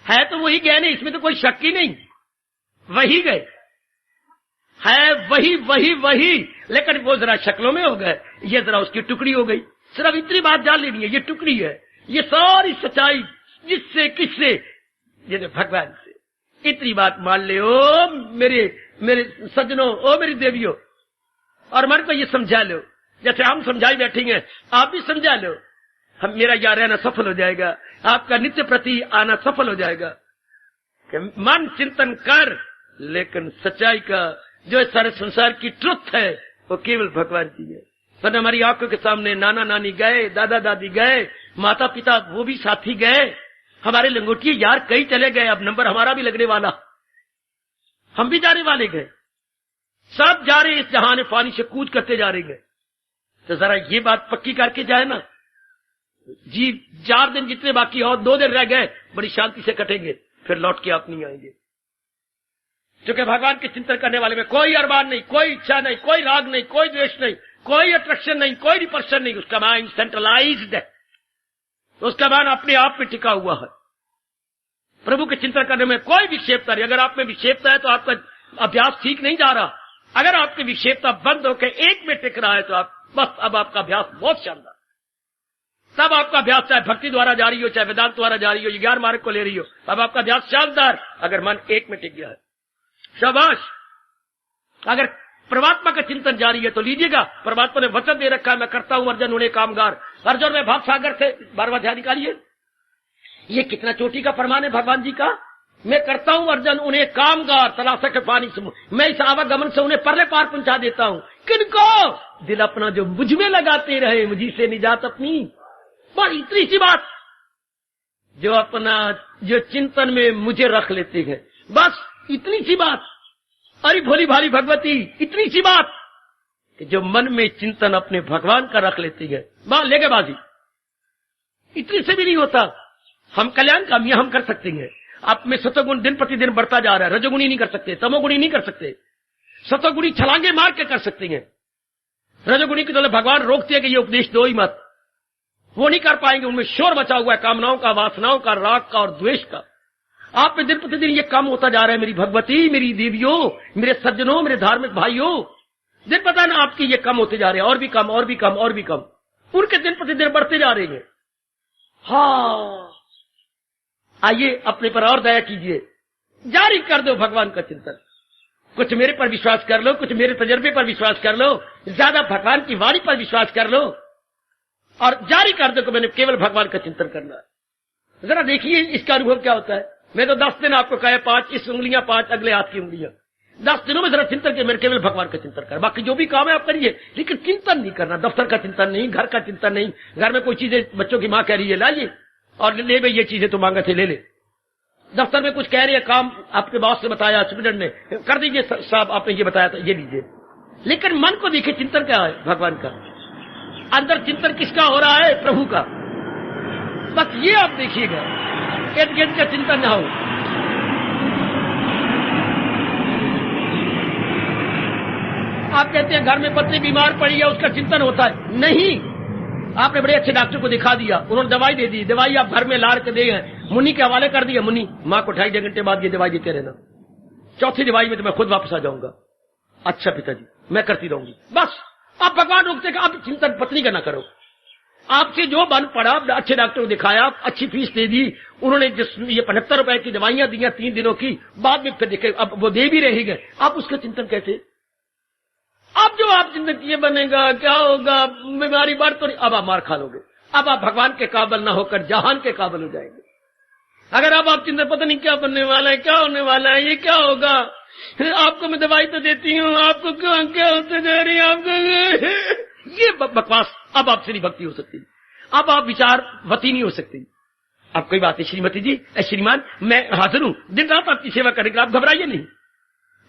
Speaker 1: है तो वही गहने, इसमें तो कोई शक ही नहीं। वही गए है, वही वही वही, लेकिन वो जरा शक्लों में हो गए, ये जरा उसकी टुकड़ी हो गई। सिर्फ इतनी बात जान लेनी है, ये टुकड़ी है। ये सारी सच्चाई जिससे किससे, ये भगवान से। इतनी बात मान ले ओ मेरे सज्जनों, ओ मेरी देवियों, और मन को ये समझा लो जैसे हम समझाई बैठेंगे, आप भी समझा लो। हम मेरा यहाँ रहना सफल हो जाएगा, आपका नित्य प्रति आना सफल हो जाएगा। कि मन चिंतन कर, लेकिन सच्चाई का जो सारे संसार की ट्रुथ है वो केवल भगवान जी है। पर हमारी आंखों के सामने नाना नानी गए, दादा दादी गए, माता पिता वो भी साथी गए, हमारे लंगोटिए यार कई चले गए, अब नंबर हमारा भी लगने वाला, हम भी जाने वाले गए, सब जा रहे इस जहान पानी से कूद करते जा रहे गए। तो जरा ये बात पक्की करके जाए ना जी, 4 दिन जितने बाकी और 2 दिन रह गए बड़ी शांति से कटेंगे, फिर लौट के आप नहीं आएंगे। क्योंकि भगवान के चिंतन करने वाले में कोई अरमान नहीं, कोई इच्छा नहीं, कोई राग नहीं, कोई द्वेष नहीं, कोई अट्रैक्शन नहीं, कोई रिपल्शन नहीं। उसका माइंड सेंट्रलाइज्ड है, उसका मन अपने आप में टिका हुआ है। प्रभु के चिंतन करने में कोई विक्षेपता नहीं। अगर आप में विक्षेपता है तो आपका अभ्यास ठीक नहीं जा रहा। अगर आपकी विक्षेपता बंद होकर एक में टिक रहा है तो आप बस, अब आपका अभ्यास बहुत शानदार। तब आपका अभ्यास चाहे भक्ति द्वारा जारी हो, चाहे वेदांत द्वारा जारी हो, ज्ञान मार्ग को ले रही हो, अब आपका अभ्यास शानदार। अगर मन एक में टिक गया है, शाबाश। अगर परमात्मा का चिंतन जारी है तो लीजिएगा, परमात्मा ने वचन दे रखा है, मैं करता हूं अर्जुन उन्हें कामगार। अर्जुन में भाव सागर से 12वां अध्याय निकालिए। ये कितना चोटी का फरमान है भगवान जी का। मैं करता हूं अर्जुन उन्हें कामगार, तलाशा के पानी से, मैं इस आवागमन से उन्हें परले पार पहुंचा देता हूं। किनको? दिल अपना जो मुझ में लगाते रहे, मुझी से निजात अपनी। बस इतनी सी बात, जो अपना जो चिंतन में मुझे रख लेते हैं, बस इतनी सी बात। अरे भोली भाली भगवती, इतनी सी बात कि जो मन में चिंतन अपने भगवान का रख लेती है, वहां लेगे बाजी। इतनी से भी नहीं होता। हम कल्याण कामियां हम कर सकते हैं। आप में सतोगुण दिन प्रतिदिन बढ़ता जा रहा है, रजोगुणी नहीं कर सकते, तमोगुणी नहीं कर सकते। सतोगुणी छलांगे मार के कर सकते हैं। रजोगुणी की तरह भगवान रोकते हैं कि ये उपदेश दो ही मत, वो नहीं कर पाएंगे। उनमें शोर बचा हुआ है, कामनाओं का, वासनाओं का, राग का और द्वेष का। आप में दिन प्रतिदिन ये कम होता जा रहा है। मेरी भगवती, मेरी देवियों, मेरे सज्जनों, मेरे धार्मिक भाइयों, दिन पता ना आपके ये कम होते जा रहे हैं, और भी कम, और भी कम, और भी कम। उनके दिन प्रतिदिन बढ़ते जा रहे हैं। हाँ, आइए अपने पर और दया कीजिए, जारी कर दो भगवान का चिंतन। कुछ मेरे पर विश्वास कर लो, कुछ मेरे तजर्बे पर विश्वास कर लो, ज्यादा भगवान की वाणी पर विश्वास कर लो और जारी कर दो कि मैंने केवल भगवान का चिंतन करना है। जरा देखिए इसका अनुभव क्या होता है। मैं तो 10 दिन आपको कहा, 5 इस उंगलियां, 5 अगले हाथ की उंगलियां, 10 दिनों में जरा चिंतन के, मेरे केवल भगवान का चिंतन कर। बाकी जो भी काम है आप करिए, लेकिन चिंतन नहीं करना। दफ्तर का चिंतन नहीं, घर का चिंतन नहीं, घर में कोई चीजें बच्चों की मां कह रही है लाइए और ले भाई ये चीजें तो मांगे थे ले ले। दफ्तर में कुछ कह रही है, काम आपके बॉस ने बताया, सुप्रिटेंडेंट ने, कर दीजिए साहब, आपने ये बताया था, ये लीजिए। लेकिन मन को देखिए, चिंतन क्या है भगवान का। अंदर चिंतन किसका हो रहा है? प्रभु का। बस ये आप देखिएगा, इर्द गिर्द का चिंतन ना हो। आप कहते हैं घर में पत्नी बीमार पड़ी है, उसका चिंतन होता है। नहीं, आपने बड़े अच्छे डॉक्टर को दिखा दिया, उन्होंने दवाई दे दी, दवाई आप घर में लाड़ के दे, मुन्नी के हवाले कर दिया। मुन्नी, मां को 2.5 घंटे बाद ये दवाई देते रहना, चौथी दवाई में तो मैं खुद वापस आ जाऊंगा। अच्छा पिताजी, मैं करती रहूंगी। बस आप भगवान रोकते कि आप चिंतन पत्नी का ना करो। आपसे जो बन पड़ा, अच्छे डॉक्टर को दिखाया, अच्छी फीस दे दी, उन्होंने जिस ये 75 रुपए की दवाइयां दी 3 दिनों की, बाद में फिर देखे अब वो दे भी रही गए, आप उसका चिंतन कैसे? अब जो आप चिंतन किए बनेगा, क्या होगा, बीमारी बढ़ तो नहीं, अब आप मार खा लोगे। अब आप भगवान के काबिल ना होकर जहान के काबिल हो जाएंगे। अगर अब आप चिंतन पता नहीं क्या बनने वाला है, क्या होने वाला है, ये क्या होगा, आपको मैं दवाई तो देती हूँ, आपको क्या होते जा रही है, आपको ये बकवास। अब आपसे नहीं भक्ति हो सकती, अब आप विचारवती नहीं हो सकती। अब कोई बात है श्रीमती जी, श्रीमान, मैं हाजिर हूँ दिन रात आपकी सेवा करने के लिए, आप घबराइए नहीं।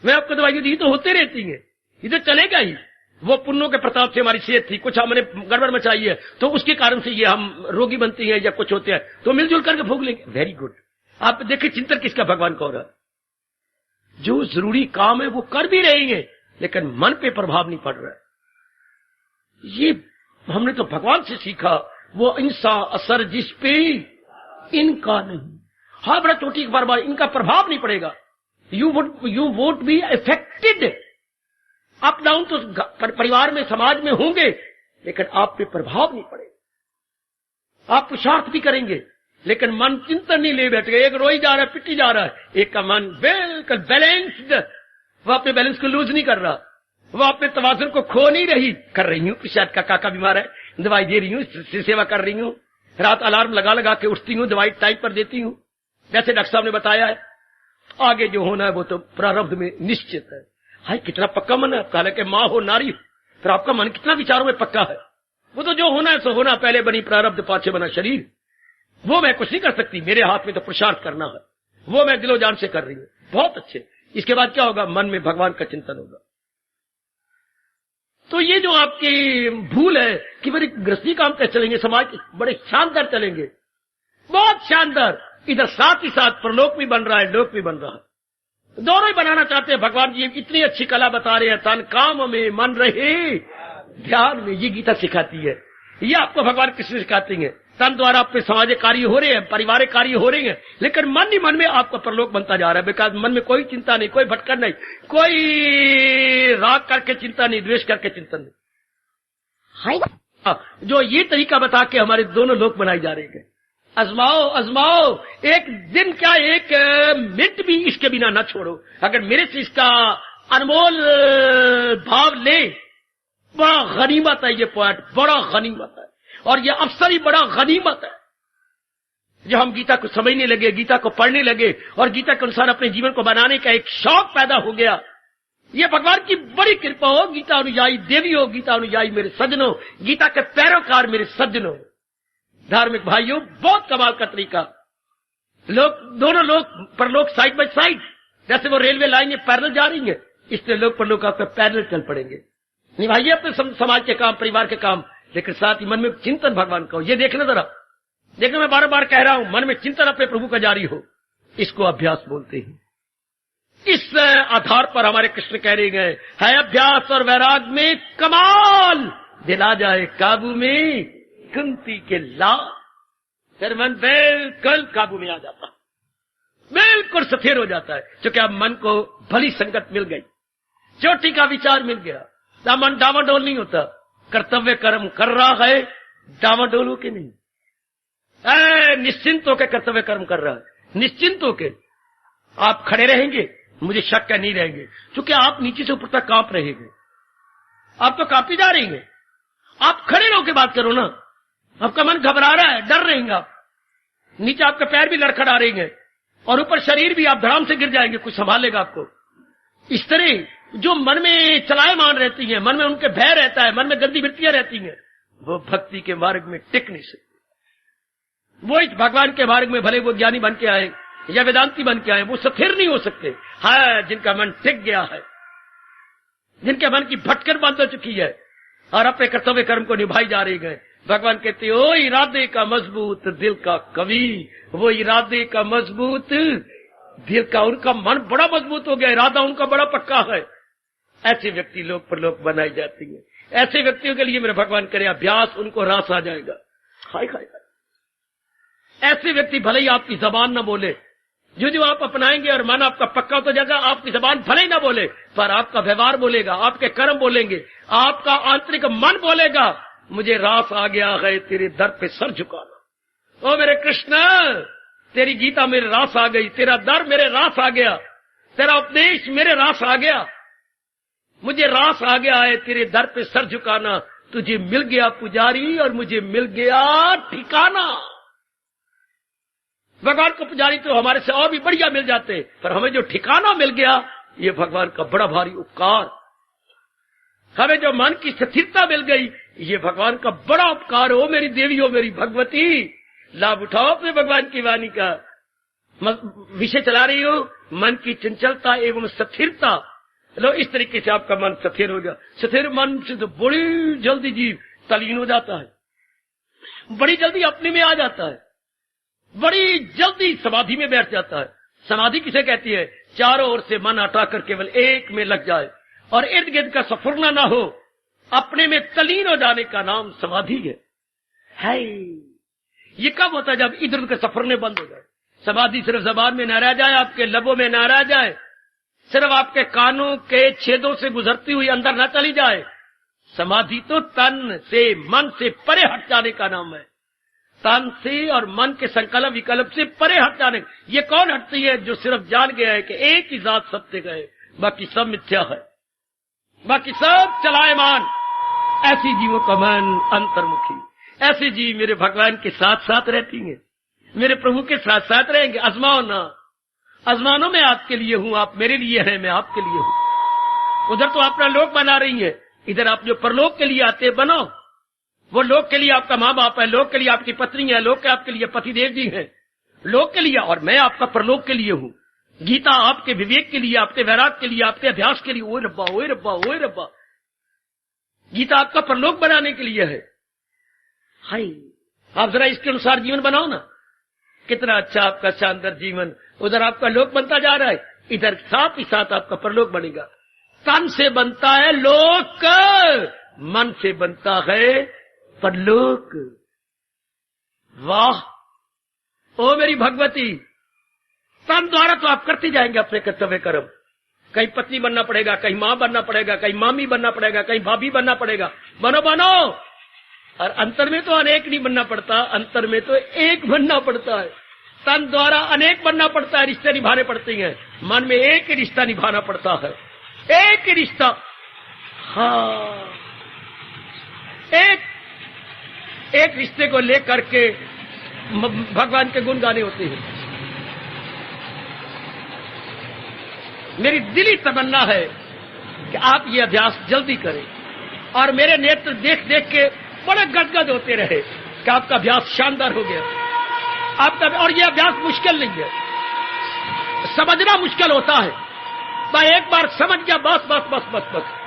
Speaker 1: मैं आपको दवाई दी तो होते रहती है, इधर चलेगा ही। वो पुण्यों के प्रताप से हमारी सेहत थी, कुछ हमने गड़बड़ मचाई है तो उसके कारण से ये हम रोगी बनती हैं या कुछ होते हैं, तो मिलजुल करके भोग लेंगे। Very good. आप देखिए चिंतन किसका? भगवान का हो रहा है। जो जरूरी काम है वो कर भी रही है, लेकिन मन पे प्रभाव नहीं पड़ रहा है। ये हमने तो भगवान से सीखा, वो इंसा असर जिस पे इनका नहीं। हाँ, बड़ा चोटी बार बार इनका प्रभाव नहीं पड़ेगा। You won't be affected. Up down तो परिवार में, समाज में होंगे, लेकिन आप पे प्रभाव नहीं पड़ेगा। आप पुरुषार्थ भी करेंगे, लेकिन मन चिंतन नहीं ले बैठेगा। एक रोई जा रहा है, पिटी जा रहा है, एक का मन बिल्कुल बैलेंस्ड, वो अपने बैलेंस को लूज नहीं कर रहा, वो अपने तवाज़ुन को खो नहीं रही। कर रही हूँ, शायद का काका बीमार है, दवाई दे रही हूँ, सेवा कर रही हूँ, रात अलार्म लगा लगा के उठती हूँ, दवाई टाइम पर देती हूँ, जैसे डॉक्टर साहब ने बताया है। आगे जो होना है वो तो प्रारब्ध में निश्चित है। हाय, कितना पक्का मन है आपका। हालांकि माँ हो नारी, फिर आपका मन कितना विचारों में पक्का है। वो तो जो होना है सो होना, पहले बनी प्रारब्ध पाछे बना शरीर। वो मैं कुछ नहीं कर सकती, मेरे हाथ में तो पुरुषार्थ करना है, वो मैं दिलो जान से कर रही हूँ। बहुत अच्छे। इसके बाद क्या होगा? मन में भगवान का चिंतन होगा। तो ये जो आपकी भूल है कि मेरे गृहस्थी काम कैसे चलेंगे, समाज बड़े शानदार चलेंगे, बहुत शानदार। इधर साथ ही साथ परलोक भी बन रहा है, लोक भी बन रहा है। दोनों ही बनाना चाहते हैं। भगवान जी इतनी अच्छी कला बता रहे हैं, तन काम में मन रहे ध्यान में, ये गीता सिखाती है। ये आपको भगवान कृष्ण सिखाती है। तन द्वारा आपके सामाजिक कार्य हो रहे हैं, पारिवारिक कार्य हो रहे हैं, लेकिन मन ही मन में आपका परलोक बनता जा रहा है। बिकॉज मन में कोई चिंता नहीं, कोई भटकन नहीं, कोई राग करके चिंता नहीं, द्वेष करके चिंतन नहीं। जो ये तरीका बता के हमारे दोनों लोक बनाए जा रहे हैं। आजमाओ आजमाओ, एक दिन क्या एक मिनट भी इसके बिना न छोड़ो। अगर मेरे से इसका अनमोल भाव ले, बड़ा गनीमत है ये पॉइंट, बड़ा गनीमत है। और ये अवसर ही बड़ा गनीमत है। जो हम गीता को समझने लगे, गीता को पढ़ने लगे और गीता के अनुसार अपने जीवन को बनाने का एक शौक पैदा हो गया, ये भगवान की बड़ी कृपा हो। गीता अनुयायी देवी हो, गीता अनुयायी मेरे सज्जनों, गीता के पैरोकार मेरे सज्जनों, धार्मिक भाइयों, बहुत कमाल का तरीका। लोग दोनों लोग परलोक साइड बाय साइड, जैसे वो रेलवे लाइन पैरेलल जा रही है, इसलिए लोग परलोक आपके पैरेलल चल पड़ेंगे। निभाइए अपने समाज के काम, परिवार के काम, लेकिन साथ ही मन में चिंतन भगवान का हो। ये देखना जरा, देखना मैं बार बार कह रहा हूं, मन में चिंतन अपने प्रभु का जारी हो। इसको अभ्यास बोलते हैं। इस आधार पर हमारे कृष्ण कह रहे गए है, अभ्यास और वैराग में कमाल, दिला जाए काबू में कुंती के लाल, फिर मन बिल्कुल काबू में आ जाता, बिल्कुल स्थिर हो जाता है। क्योंकि अब मन को भली संगत मिल गई, चोटी का विचार मिल गया, मन डावाडोल नहीं होता। कर्तव्य कर्म कर रहा है, डावाडोल हो के नहीं, निश्चिंत होकर कर्तव्य कर्म कर रहा है, निश्चिंत होकर। आप खड़े रहेंगे, मुझे शक है नहीं रहेंगे, क्योंकि आप नीचे से ऊपर तक कांप रहेंगे। आप तो कांपी जा रही हैं, आप खड़े रहो के बात करो ना। आपका मन घबरा रहा है, डर रहेंगे आप, नीचे आपके पैर भी लड़खड़ा रहेंगे और ऊपर शरीर भी, आप धड़ाम से गिर जाएंगे, कुछ संभाल लेगा आपको। इस तरह जो मन में चलायमान रहती हैं, मन में उनके भय रहता है, मन में गंदी वृत्तियां रहती हैं, वो भक्ति के मार्ग में टिक नहीं सकते। वो इस भगवान के मार्ग में भले वो ज्ञानी बन के आए या वेदांती बन के आए, वो स्थिर नहीं हो सकते। हाँ, जिनका मन टिक गया है, जिनके मन की भटकन बंद हो चुकी है और अपने कर्तव्य कर्म को निभाई जा रही है, भगवान कहते ओ इरादे का मजबूत दिल का कवि, वो इरादे का मजबूत दिल का, उनका मन बड़ा मजबूत हो गया, इरादा उनका बड़ा पक्का है। ऐसे व्यक्ति लोक पर लोक बनाई जाती है। ऐसे व्यक्तियों के लिए मेरे भगवान करे अभ्यास, उनको रास आ जाएगा। हाय हाय, ऐसे व्यक्ति भले ही आपकी जबान न बोले, जो आप अपनाएंगे और मन आपका पक्का हो तो जाएगा, आपकी जबान भले ही ना बोले, पर आपका व्यवहार बोलेगा, आपके कर्म बोलेंगे, आपका आंतरिक मन बोलेगा, मुझे रास आ गया है तेरे दर पे सर झुकाना। ओ मेरे कृष्ण, तेरी गीता मेरे रास आ गई, तेरा दर मेरे रास आ गया, तेरा उपदेश मेरे रास आ गया, मुझे रास आ गया है तेरे दर पे सर झुकाना। तुझे मिल गया पुजारी और मुझे मिल गया ठिकाना। भगवान को पुजारी तो हमारे से और भी बढ़िया मिल जाते, पर हमें जो ठिकाना मिल गया, ये भगवान का बड़ा भारी उपकार। हमें जो मन की स्थिरता मिल गई, ये भगवान का बड़ा उपकार हो। मेरी देवी हो, मेरी भगवती, लाभ उठाओ अपने भगवान की वाणी का। विषय चला रही हो, मन की चंचलता एवं स्थिरता। लो, इस तरीके से आपका मन स्थिर हो गया। स्थिर मन से तो बड़ी जल्दी जीव तल्लीन हो जाता है, बड़ी जल्दी अपने में आ जाता है, बड़ी जल्दी समाधि में बैठ जाता है। समाधि किसे कहती है? चारों ओर से मन हटाकर केवल एक में लग जाए और इर्द गिर्द का सफरना ना हो, अपने में तल्लीन हो जाने का नाम समाधि है। ये कब होता है? जब इधर उधर के सफरने बंद हो जाए। समाधि सिर्फ जबान में न रह जाए, आपके लबों में न रह जाए, सिर्फ आपके कानों के छेदों से गुजरती हुई अंदर न चली जाए। समाधि तो तन से, मन से परे हट जाने का नाम है। तन से और मन के संकल्प विकल्प से परे हट जाने। ये कौन हटती है? जो सिर्फ जान गया है कि एक ही जात सत्य है, बाकी सब मिथ्या है, बाकी सब चलायमान। ऐसी जीवों का मन अंतर्मुखी, ऐसे जीव मेरे भगवान के साथ साथ रहती हैं, मेरे प्रभु के साथ साथ रहेंगे। आजमाओ ना, आजमानो मैं आपके लिए हूं, आप मेरे लिए हैं, मैं आपके लिए हूं। उधर तो अपना लोक बना रही है, इधर आप जो परलोक के लिए आते बनो। वो लोक के लिए आपका माँ बाप है, लोक के लिए आपकी पत्नी है, लोक के आपके लिए पतिदेव जी हैं, लोक के लिए, और मैं आपका परलोक के लिए हूं। गीता आपके विवेक के लिए, आपके वैराग के लिए, आपके अभ्यास के लिए। ओए रब्बा, ओए रब्बा, ओए रब्बा, गीता आपका परलोक बनाने के लिए है। हाय, आप जरा इसके अनुसार जीवन बनाओ ना, कितना अच्छा आपका शानदार जीवन। उधर आपका लोक बनता जा रहा है, इधर साथ ही साथ आपका परलोक बनेगा। तन से बनता है लोक, मन से बनता है परलोक। वाह! ओ मेरी भगवती, तन द्वारा तो आप करते जाएंगे अपने कर्तव्य कर्म। कहीं पत्नी बनना पड़ेगा, कहीं मां बनना पड़ेगा, कहीं मामी बनना पड़ेगा, कहीं भाभी बनना पड़ेगा। बनो बनो। और अंतर में तो अनेक नहीं बनना पड़ता, अंतर में तो एक बनना पड़ता है। तन द्वारा अनेक बनना पड़ता है, रिश्ते निभाने पड़ते हैं। मन में एक ही रिश्ता निभाना पड़ता है, एक ही रिश्ता। हाँ, एक रिश्ते को लेकर के भगवान के गुण गाने होते हैं। मेरी दिली तमन्ना है कि आप ये अभ्यास जल्दी करें और मेरे नेत्र देख देख के बड़े गदगद होते रहे कि आपका अभ्यास शानदार हो गया आपका। और ये अभ्यास मुश्किल नहीं है, समझना मुश्किल होता है। मैं एक बार समझ गया, बस बस बस बस बस।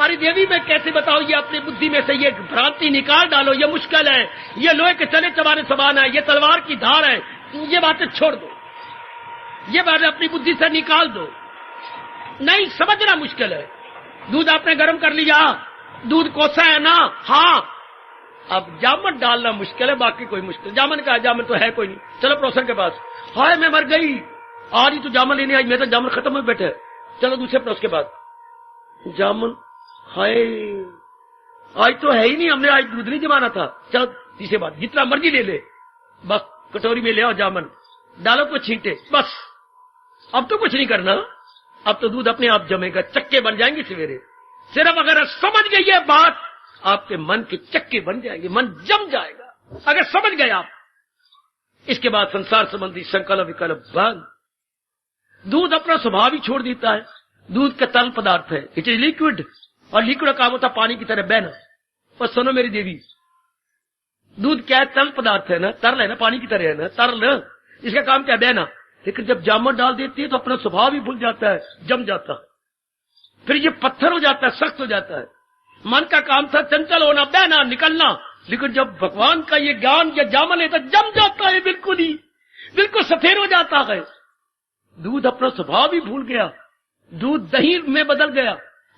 Speaker 1: अरे देवी, मैं कैसे बताऊं, ये अपनी बुद्धि में से ये भ्रांति निकाल डालो, ये मुश्किल है, ये लोहे के चने चबाने समान है, ये तलवार की धार है, ये बातें छोड़ दो, ये बातें अपनी बुद्धि से निकाल दो। नहीं, समझना मुश्किल है। दूध आपने गर्म कर लिया, दूध कोसा है ना? हाँ। अब जामन डालना मुश्किल है, बाकी कोई मुश्किल। जामन का जामन तो है कोई नहीं, चलो प्रोफेसर के पास। हाय मैं मर गई, आज ही तो जामन लेने आई, मैं तो जामन खत्म हो बैठे। चलो दूसरे प्रोफेसर के पास। जामन, हाय आज तो है ही नहीं, हमने आज दूध नहीं जमाना था। चलो तीसरे बात, जितना मर्जी ले ले, बस कटोरी में ले आओ जामन, डालो कुछ छींटे, बस। अब तो कुछ नहीं करना, अब तो दूध अपने आप जमेगा, चक्के बन जाएंगे सवेरे। सिर्फ अगर समझ गई ये बात, आपके मन के चक्के बन जाएंगे, मन जम जाएगा अगर समझ गए आप। इसके बाद संसार संबंधी संकल्प विकल्प बंद। दूध अपना स्वभाव ही छोड़ देता है। दूध का तरल पदार्थ है, इट इज लिक्विड, और लिक्विड का काम होता है पानी की तरह बहना। और सुनो मेरी देवी, दूध क्या है? तरल पदार्थ है ना, तरल है ना, पानी की तरह है ना, तरल। इसका काम क्या? बहना। लेकिन जब जामन डाल देती है तो अपना स्वभाव ही भूल जाता है, जम जाता है, फिर ये पत्थर हो जाता है, सख्त हो जाता है। मन का काम था चंचल होना, बहना, निकलना, लेकिन जब भगवान का ये ज्ञान या जामन है तो जम जाता है, बिल्कुल ही, बिल्कुल सफेद हो जाता है। दूध अपना स्वभाव ही भूल गया, दूध दही में बदल गया,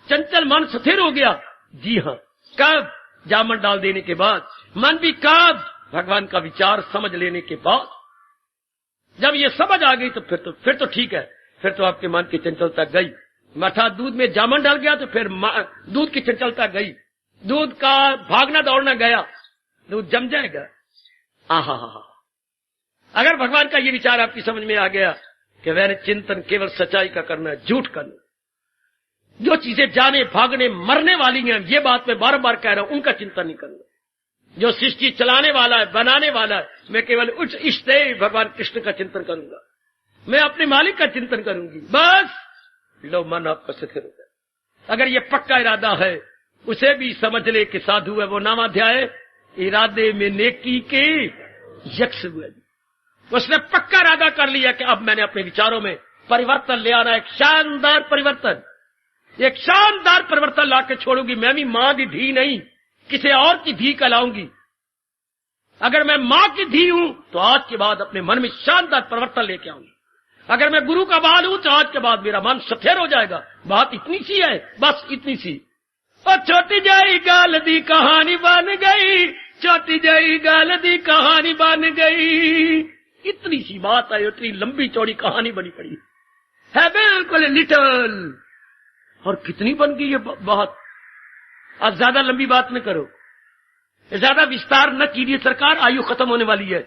Speaker 1: चंचल मन सफेद हो गया। जी हाँ, कब? जामन डाल देने के बाद। मन भी कब? भगवान का विचार समझ लेने के बाद। जब ये समझ आ गई तो फिर तो ठीक है, फिर तो आपके मन की चंचलता गई। अर्थात दूध में जामन डाल गया तो फिर दूध की चंचलता गई, दूध का भागना दौड़ना गया, दूध जम जाएगा। आहा, अगर भगवान का ये विचार आपकी समझ में आ गया कि वह चिंतन केवल सच्चाई का करना है, झूठ करना, जो चीजें जाने भागने मरने वाली हैं, ये बात मैं बार बार कह रहा हूं, उनका चिंतन नहीं करना। जो सृष्टि चलाने वाला है, बनाने वाला है, मैं केवल उस इष्ट भगवान कृष्ण का चिंतन करूंगा, मैं अपने मालिक का चिंतन करूंगी, बस। लो, मन आपका स्थिर हो जाए। अगर ये पक्का इरादा है, उसे भी समझ ले कि साधु है वो नामाध्याय, इरादे में नेकी के यक्ष हुए। उसने पक्का इरादा कर लिया कि अब मैंने अपने विचारों में परिवर्तन ले आना, एक शानदार परिवर्तन, एक शानदार परिवर्तन लाके छोड़ूंगी। मैं भी मां की धी नहीं, किसी और की धी कहलाऊंगी। अगर मैं मां की धी हूं तो आज के बाद अपने मन में शानदार परिवर्तन लेके आऊंगी। अगर मैं गुरु का बाल हूं तो आज के बाद मेरा मन सफेद हो जाएगा। बात इतनी सी है, बस इतनी सी। और छोटी जाई गाल दी कहानी बन गई, छोटी जाई गाल दी कहानी बन गई। इतनी सी बात है, इतनी लंबी चौड़ी कहानी बनी पड़ी है, बिल्कुल लिटिल। और कितनी बन गई ये बात। आज ज्यादा लंबी बात न करो, ज्यादा विस्तार न कीजिए, सरकार आयु खत्म होने वाली है।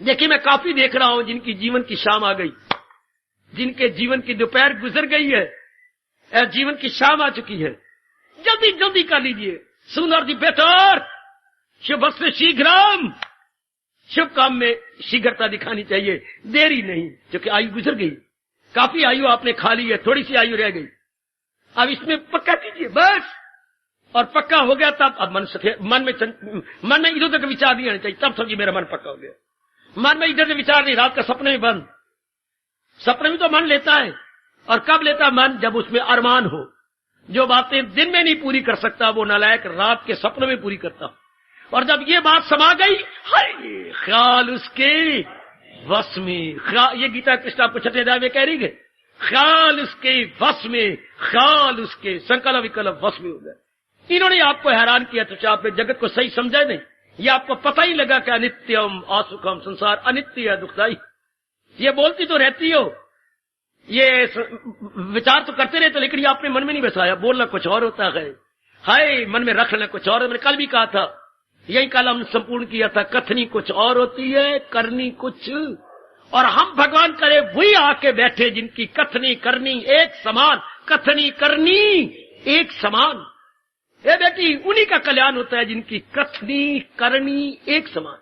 Speaker 1: देखिए, मैं काफी देख रहा हूं जिनकी जीवन की शाम आ गई, जिनके जीवन की दोपहर गुजर गई है, जीवन की शाम आ चुकी है। जल्दी जल्दी कर लीजिए, सूनर दी बेटर, शुभ से शीघ्रम, शुभ काम में शीघ्रता दिखानी चाहिए, देरी नहीं, क्योंकि आयु गुजर गई। काफी आयु आपने खा ली है, थोड़ी सी आयु रह गई। अब इसमें पक्का कीजिए बस। और पक्का हो गया तब अब मन में इधर उधर का विचार नहीं आना चाहिए, तब समझिए मेरा मन पक्का हो गया। मन में इधर से विचार नहीं, रात का सपने में बंद। सपने में तो मन लेता है, और कब लेता है मन? जब उसमें अरमान हो। जो बातें दिन में नहीं पूरी कर सकता वो नालायक रात के सपनों में पूरी करता। और जब ये बात समा गई, हाय ख्याल उसके वश में, ये गीता कृष्ण आपको छठे अध्याय में कह रही है, ख्याल उसके वश में, ख्याल उसके संकल्प विकल्प वश में हो गए। इन्होंने आपको हैरान किया तो आप जगत को सही समझा नहीं, ये आपको पता ही लगा कि अनित्यम असुखम, संसार अनित्य है, दुखदाई। ये बोलती तो रहती हो, ये विचार तो करते रहते, लेकिन ये आपने मन में नहीं बसाया। बोलना कुछ और होता है, हाय मन में रखना कुछ और। मैंने कल भी कहा था, यही कल हम संपूर्ण किया था, कथनी कुछ और होती है, करनी कुछ। और हम भगवान करे वही आके बैठे जिनकी कथनी करनी एक समान, कथनी करनी एक समान। ये बेटी उन्हीं का कल्याण होता है जिनकी कथनी करनी एक समान।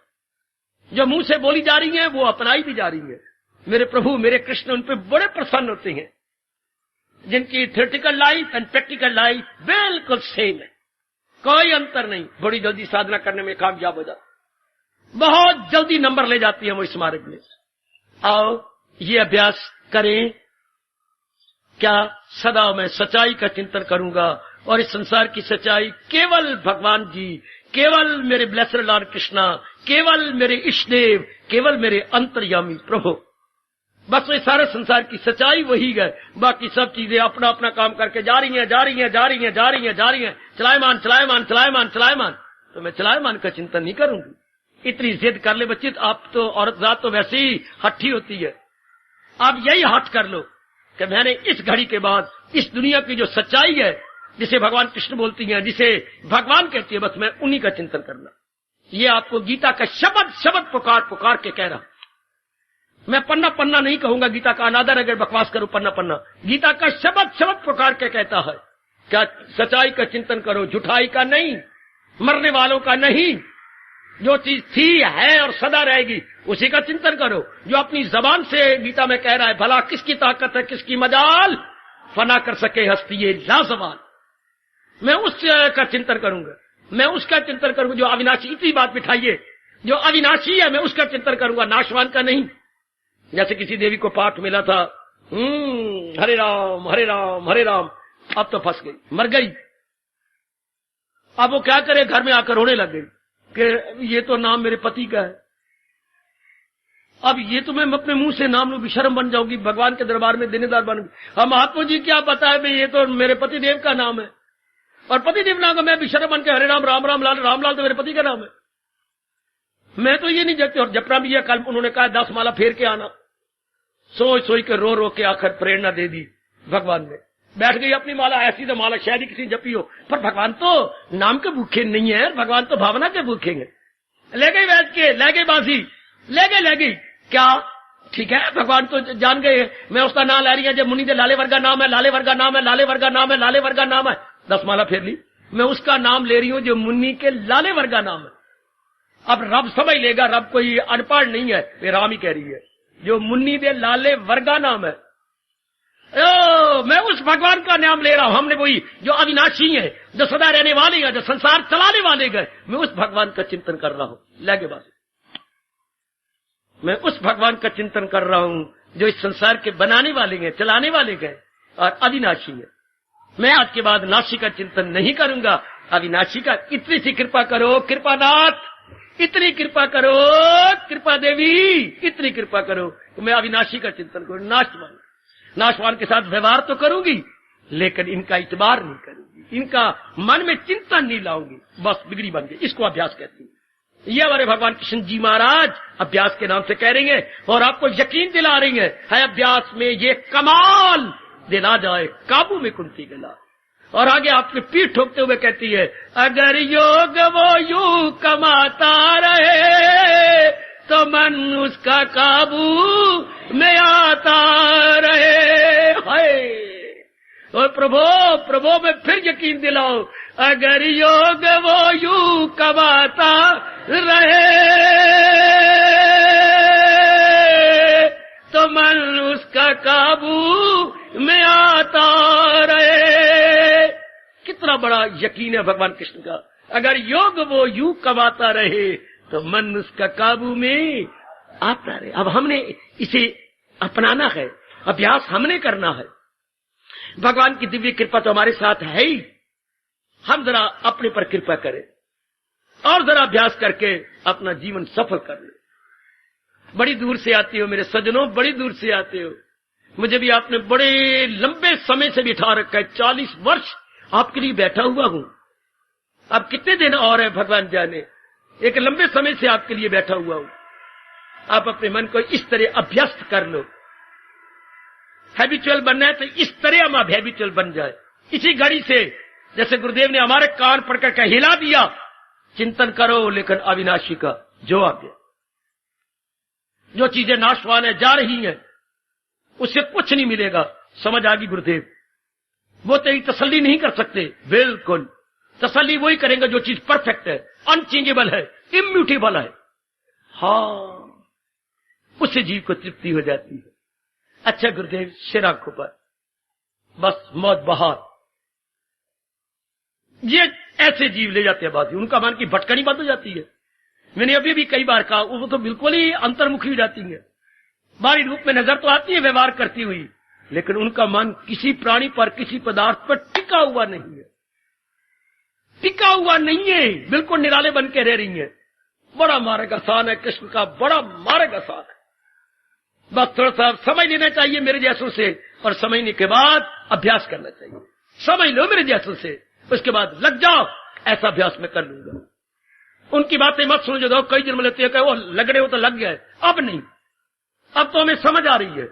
Speaker 1: जो मुंह से बोली जा रही है वो अपनाई भी जा रही है। मेरे प्रभु मेरे कृष्ण उन पे बड़े प्रसन्न होते हैं, जिनकी theoretical life and practical life बिल्कुल सेम है, कोई अंतर नहीं। बड़ी जल्दी साधना करने में कामयाब हो जाती, बहुत जल्दी नंबर ले जाती है वो इस मार्ग में। आओ ये अभ्यास करें। क्या सदा मैं सच्चाई का चिंतन करूंगा, और इस संसार की सच्चाई केवल भगवान जी, केवल मेरे ब्लेस्ड लॉर्ड कृष्णा, केवल मेरे इष्ट देव, केवल मेरे अंतर्यामी प्रभु, बस ये सारे संसार की सच्चाई वही है। बाकी सब चीजें अपना अपना काम करके जा रही हैं, जा रही हैं, जा रही हैं, जा रही हैं, जा रही हैं, चलायमान चलायमान चलायमान चलायमान। तो मैं चलायमान का चिंतन नहीं करूंगी। इतनी जिद कर ले बच्ची, आप तो औरत जात तो वैसे ही हट्ठी होती है। आप यही हट कर लो कि मैंने इस घड़ी के बाद इस दुनिया की जो सच्चाई है, जिसे भगवान कृष्ण बोलती हैं, जिसे भगवान कहती है, बस मैं उन्हीं का चिंतन करना। ये आपको गीता का शब्द शब्द पुकार पुकार के कह रहा। मैं पन्ना पन्ना नहीं कहूंगा, गीता का अनादर अगर बकवास करूं पन्ना पन्ना। गीता का शब्द शब्द पुकार के कहता है, क्या सच्चाई का चिंतन करो, झूठाई का नहीं, मरने वालों का नहीं। जो चीज थी है और सदा रहेगी उसी का चिंतन करो। जो अपनी जबान से गीता में कह रहा है, भला किसकी ताकत है, किसकी मजाल, फना कर सके हस्ती ये लाजवाल। मैं उसका चिंतन करूंगा, मैं उसका चिंतन करूंगा जो अविनाशी। इतनी बात बिठाइए, जो अविनाशी है मैं उसका चिंतन करूंगा, नाशवान का नहीं। जैसे किसी देवी को पाठ मिला था, हरे राम हरे राम हरे राम, अब तो फंस गई, मर गई। अब वो क्या करे, घर में आकर रोने लग गई कि ये तो नाम मेरे पति का है। अब ये तो मैं अपने मुंह से नाम लूं, शर्म बन जाऊंगी, भगवान के दरबार में देनेदार बन गई। हम महात्मा जी क्या पता है भाई, ये तो मेरे पति देव का नाम है, और पति देव नाम का मैं भी शर्म बन के हरे राम राम राम लाल राम लाल तो मेरे पति का नाम है। मैं तो ये नहीं जपती, और जपना भी है। कल उन्होंने कहा 10 माला फेर के आना, सोच सोच के रो रो के आखिर प्रेरणा दे दी भगवान ने। बैठ गई अपनी माला, ऐसी तो माला शायद ही किसी जपी हो, पर भगवान तो नाम के भूखे नहीं है, भगवान तो भावना के भूखे हैं। ले गई बैठ के, ले गई बाजी, ले गई क्या, ठीक है भगवान तो जान गए मैं उसका नाम ला रही है, जब मुनि दे लाले वर्गा नाम है, लाले वर्गा नाम है, लाले वर्गा नाम है, लाले वर्गा नाम है। 10 माला फेर ली, मैं उसका नाम ले रही हूं जो मुन्नी के लाले वर्गा नाम है। अब रब समझ लेगा, रब कोई अनपढ़ नहीं है, वे राम ही कह रही है, जो मुन्नी दे लाले वर्गा नाम है। मैं उस भगवान का नाम ले रहा हूं। हमने वही जो अविनाशी है, जो सदा रहने वाले हैं, जो संसार चलाने वाले गए, मैं उस भगवान का चिंतन कर रहा हूं। लगे बात, मैं उस भगवान का चिंतन कर रहा हूं जो इस संसार के बनाने वाले हैं, चलाने वाले गए और अविनाशी है। मैं आज के बाद नाशी का चिंतन नहीं करूंगा, अविनाशी का। इतनी सी कृपा करो कृपानाथ, इतनी कृपा करो कृपा देवी, इतनी कृपा करो कि मैं अविनाशी का चिंतन करूं। नाशवान के साथ व्यवहार तो करूंगी, लेकिन इनका इतबार नहीं करूंगी, इनका मन में चिंतन नहीं लाऊंगी, बस बिगड़ी बन गई। इसको अभ्यास कहती है। ये हमारे भगवान कृष्ण जी महाराज अभ्यास के नाम से कह रही हैं और आपको यकीन दिला रही है अभ्यास में ये कमाल दिला जाए, काबू में कुंती गला। और आगे आपने पीठ ठोकते हुए कहती है, अगर योग वो यूं कमाता रहे तो मन उसका काबू में आता रहे। हाय और प्रभो में फिर यकीन दिलाओ, अगर योग वो यूं कमाता रहे तो मन उसका काबू में आता रहे। कितना बड़ा यकीन है भगवान कृष्ण का। अगर योग वो यूं कमाता रहे तो मन उसका काबू में आता रहे। अब हमने इसे अपनाना है, अभ्यास हमने करना है। भगवान की दिव्य कृपा तो हमारे साथ है ही, हम जरा अपने पर कृपा करें और जरा अभ्यास करके अपना जीवन सफल कर ले। बड़ी दूर से आते हो मेरे सज्जनों, बड़ी दूर से आते हो। मुझे भी आपने बड़े लंबे समय से बिठा रखा है, 40 वर्ष आपके लिए बैठा हुआ हूं। अब कितने दिन और है भगवान जाने, एक लंबे समय से आपके लिए बैठा हुआ हूं। आप अपने मन को इस तरह अभ्यस्त कर लो। हैबिचुअल बनना है तो इस तरह हम अब हैबिचुअल बन जाए। इसी घड़ी से जैसे गुरुदेव ने हमारे कान पकड़ कर हिला दिया, चिंतन करो लेकिन अविनाशी का, जो आ गया। जो चीजें नाशवान है जा रही हैं, उससे कुछ नहीं मिलेगा। समझ आ गई गुरुदेव, वो तेरी तसल्ली नहीं कर सकते। बिल्कुल तसल्ली वही करेंगे जो चीज परफेक्ट है, अनचेंजेबल है, इम्यूटेबल है। हाँ, उससे जीव को तृप्ति हो जाती है। अच्छा गुरुदेव, सिर आंखों पर बस मौत बहार, ये ऐसे जीव ले जाते हैं बाजी, उनका मन की भटकनी बंद हो जाती है। मैंने अभी भी कई बार कहा, वो तो बिल्कुल ही अंतर्मुखी हो जाती है। बाहरी रूप में नजर तो आती है व्यवहार करती हुई, लेकिन उनका मन किसी प्राणी पर, किसी पदार्थ पर टिका हुआ नहीं है, टिका हुआ नहीं है, बिल्कुल निराले बन के रह रही है। बड़ा मार्ग आसान है कृष्ण का, बड़ा मार्ग आसान है। बस थोड़ा सा समझ लेना चाहिए मेरे जैसों से, और समझने के बाद अभ्यास करना चाहिए। समझ लो मेरे जैसों से, उसके बाद लग जाओ, ऐसा अभ्यास मैं कर लूंगा। उनकी बातें मत सुनो जो कई जन्म लेते हैं, वो लग रहे हो तो लग गया है। अब नहीं, अब तो हमें समझ आ रही है,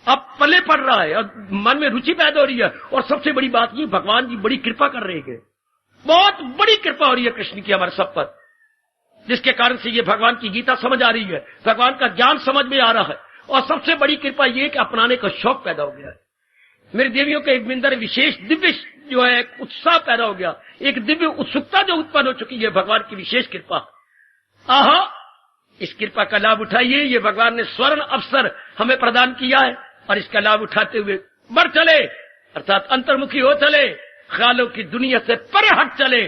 Speaker 1: अब पले पड़ रहा है और मन में रुचि पैदा हो रही है। और सबसे बड़ी बात ये, भगवान जी बड़ी कृपा कर रहे हैं, बहुत बड़ी कृपा हो रही है कृष्ण की हमारे सब पर, जिसके कारण से ये भगवान की गीता समझ आ रही है, भगवान का ज्ञान समझ में आ रहा है। और सबसे बड़ी कृपा ये कि अपनाने का शौक पैदा हो गया है। मेरी देवियों के अंदर विशेष दिव्य जो है उत्साह पैदा हो गया, एक दिव्य उत्सुकता जो उत्पन्न हो चुकी है, भगवान की विशेष कृपा। आहा, इस कृपा का लाभ उठाइए। ये भगवान ने स्वर्ण अवसर हमें प्रदान किया है, और इसका लाभ उठाते हुए बढ़ चले, अर्थात अंतर्मुखी हो चले, ख्यालों की दुनिया से परे हट चले।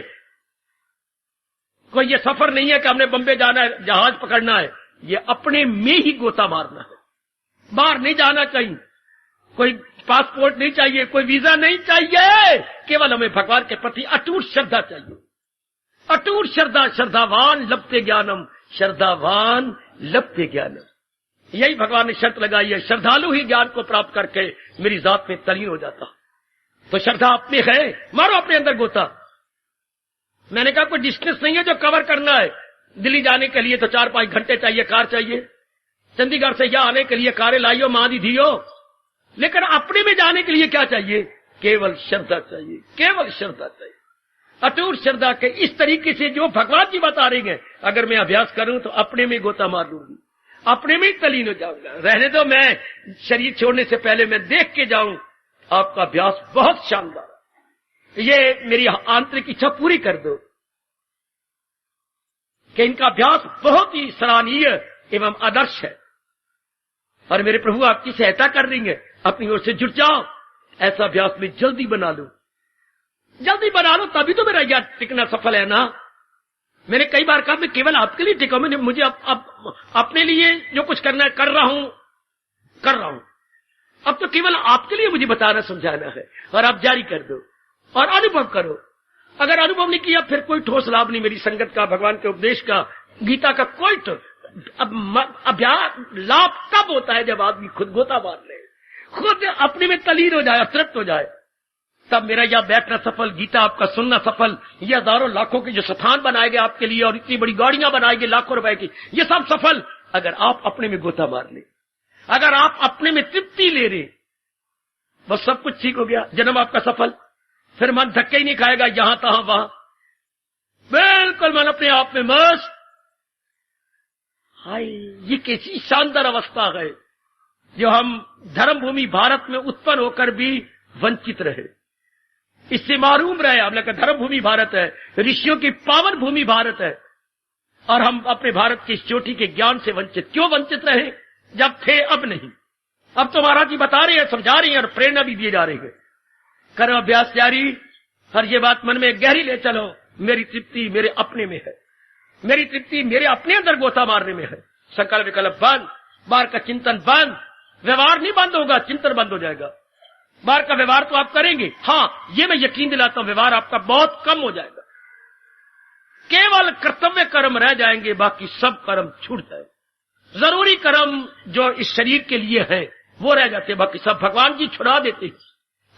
Speaker 1: कोई ये सफर नहीं है कि हमने बम्बे जाना है, जहाज पकड़ना है, ये अपने में ही गोता मारना है। बाहर नहीं जाना चाहिए, कोई पासपोर्ट नहीं चाहिए, कोई वीजा नहीं चाहिए, केवल हमें भगवान के प्रति अटूट श्रद्धा चाहिए। अटूट श्रद्धा, श्रद्धावान लभते ज्ञानम, श्रद्धावान लभते ज्ञानम, यही भगवान ने शर्त लगाई है। श्रद्धालु ही ज्ञान को प्राप्त करके मेरी जात में तलीन हो जाता। तो श्रद्धा अपने है, मारो अपने अंदर गोता। मैंने कहा कोई डिस्टेंस नहीं है जो कवर करना है। दिल्ली जाने के लिए तो 4-5 घंटे चाहिए, कार चाहिए। चंडीगढ़ से यहां आने के लिए कारें लाइयो, मादी धियो। लेकिन अपने में जाने के लिए क्या चाहिए? केवल श्रद्धा चाहिए, केवल श्रद्धा चाहिए, अटूट श्रद्धा के। इस तरीके से जो भगवान जी बता रहे हैं, अगर मैं अभ्यास करूं तो अपने में गोता मार लूंगी, अपने में तलीन हो जाऊंगा। रहने दो, मैं शरीर छोड़ने से पहले मैं देख के जाऊं आपका अभ्यास बहुत शानदार। ये मेरी आंतरिक इच्छा पूरी कर दो कि इनका अभ्यास बहुत ही सराहनीय एवं आदर्श है। और मेरे प्रभु आपकी सहायता कर रही है, अपनी ओर से जुट जाओ, ऐसा अभ्यास में जल्दी बना लो, जल्दी बना लो, तभी तो मेरा यह टिकना सफल है ना। मैंने कई बार कहा मैं केवल आपके लिए टिका, मैंने मुझे अपने लिए जो कुछ करना है कर रहा हूं। अब तो केवल आपके लिए मुझे बताना समझाना है, और आप जारी कर दो और अनुभव करो। अगर अनुभव नहीं किया फिर कोई ठोस लाभ नहीं मेरी संगत का, भगवान के उपदेश का, गीता का। कोई तो अभ्यास लाभ तब होता है जब आदमी खुद गोता मार ले, खुद अपने में तलीन हो जाए, तृप्त हो जाए, तब मेरा यह बैठना सफल, गीता आपका सुनना सफल, ये हजारों लाखों के जो स्थान बनाए गए आपके लिए और इतनी बड़ी गाड़ियां बनाई गई लाखों रुपए की, ये सब सफल अगर आप अपने में गोता मार ले, अगर आप अपने में तृप्ति ले रहे, बस सब कुछ ठीक हो गया, जन्म आपका सफल। फिर मन धक्के ही नहीं खाएगा यहां तहां वहां, बिल्कुल मन अपने आप में मस्त। हाय, ये कैसी शानदार अवस्था है जो हम धर्म भूमि भारत में उत्पन्न होकर भी वंचित रहे, इससे मारूम रहे। हमने कहा धर्म भूमि भारत है, ऋषियों की पावन भूमि भारत है, और हम अपने भारत की इस चोटी के ज्ञान से वंचित क्यों वंचित रहे? जब थे अब नहीं। अब तो महाराज जी बता रहे हैं, समझा रहे हैं और प्रेरणा भी दिए जा रही है। करो अभ्यास जारी, और ये बात मन में गहरी ले चलो, मेरी तृप्ति मेरे अपने में है, मेरी तृप्ति मेरे अपने अंदर गोता मारने में है। संकल्प विकल्प बंद, बाहर का चिंतन बंद, व्यवहार नहीं बंद होगा, चिंतन बंद हो जाएगा। बाहर का व्यवहार तो आप करेंगे, हाँ ये मैं यकीन दिलाता हूं, व्यवहार आपका बहुत कम हो जाएगा, केवल कर्तव्य कर्म रह जाएंगे, बाकी सब कर्म छूट जाएंगे, जरूरी कर्म जो इस शरीर के लिए है वो रह जाते, बाकी सब भगवान जी छुड़ा देते।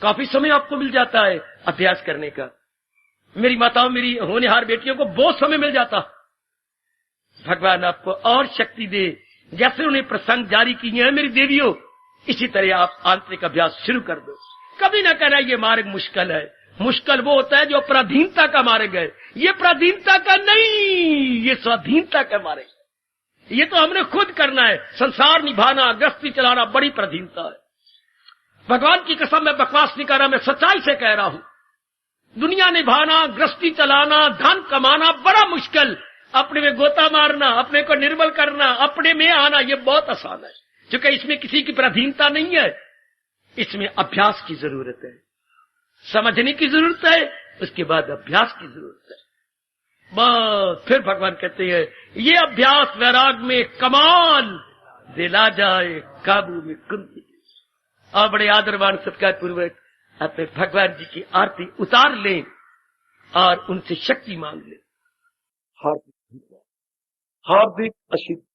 Speaker 1: काफी समय आपको मिल जाता है अभ्यास करने का। मेरी माताओं, मेरी होनहार बेटियों को बहुत समय मिल जाता। भगवान आपको और शक्ति दे, जैसे उन्हें प्रसंग जारी किए हैं मेरी देवियों, इसी तरह आप आंतरिक अभ्यास शुरू कर दो। कभी ना कहना ये मार्ग मुश्किल है। मुश्किल वो होता है जो पराधीनता का मार्ग है। ये पराधीनता का नहीं, ये स्वाधीनता का मार्ग है। ये तो हमने खुद करना है। संसार निभाना, गृहस्थी चलाना बड़ी पराधीनता है। भगवान की कसम मैं बकवास नहीं कर रहा, मैं सच्चाई से कह रहा हूं। दुनिया निभाना, गृहस्थी चलाना, धन कमाना बड़ा मुश्किल। अपने में गोता मारना, अपने को निर्बल करना, अपने में आना, ये बहुत आसान है, क्योंकि इसमें किसी की पराधीनता नहीं है। इसमें अभ्यास की जरूरत है, समझने की जरूरत है, उसके बाद अभ्यास की जरूरत है। बस फिर भगवान कहते हैं ये अभ्यास वैराग में कमाल दिला जाए, काबू में कुंती। और बड़े आदरवान सत्कार पूर्वक अपने भगवान जी की आरती उतार लें और उनसे शक्ति मांग लें।
Speaker 2: हार्दिक हार्दिक आशीर्वाद।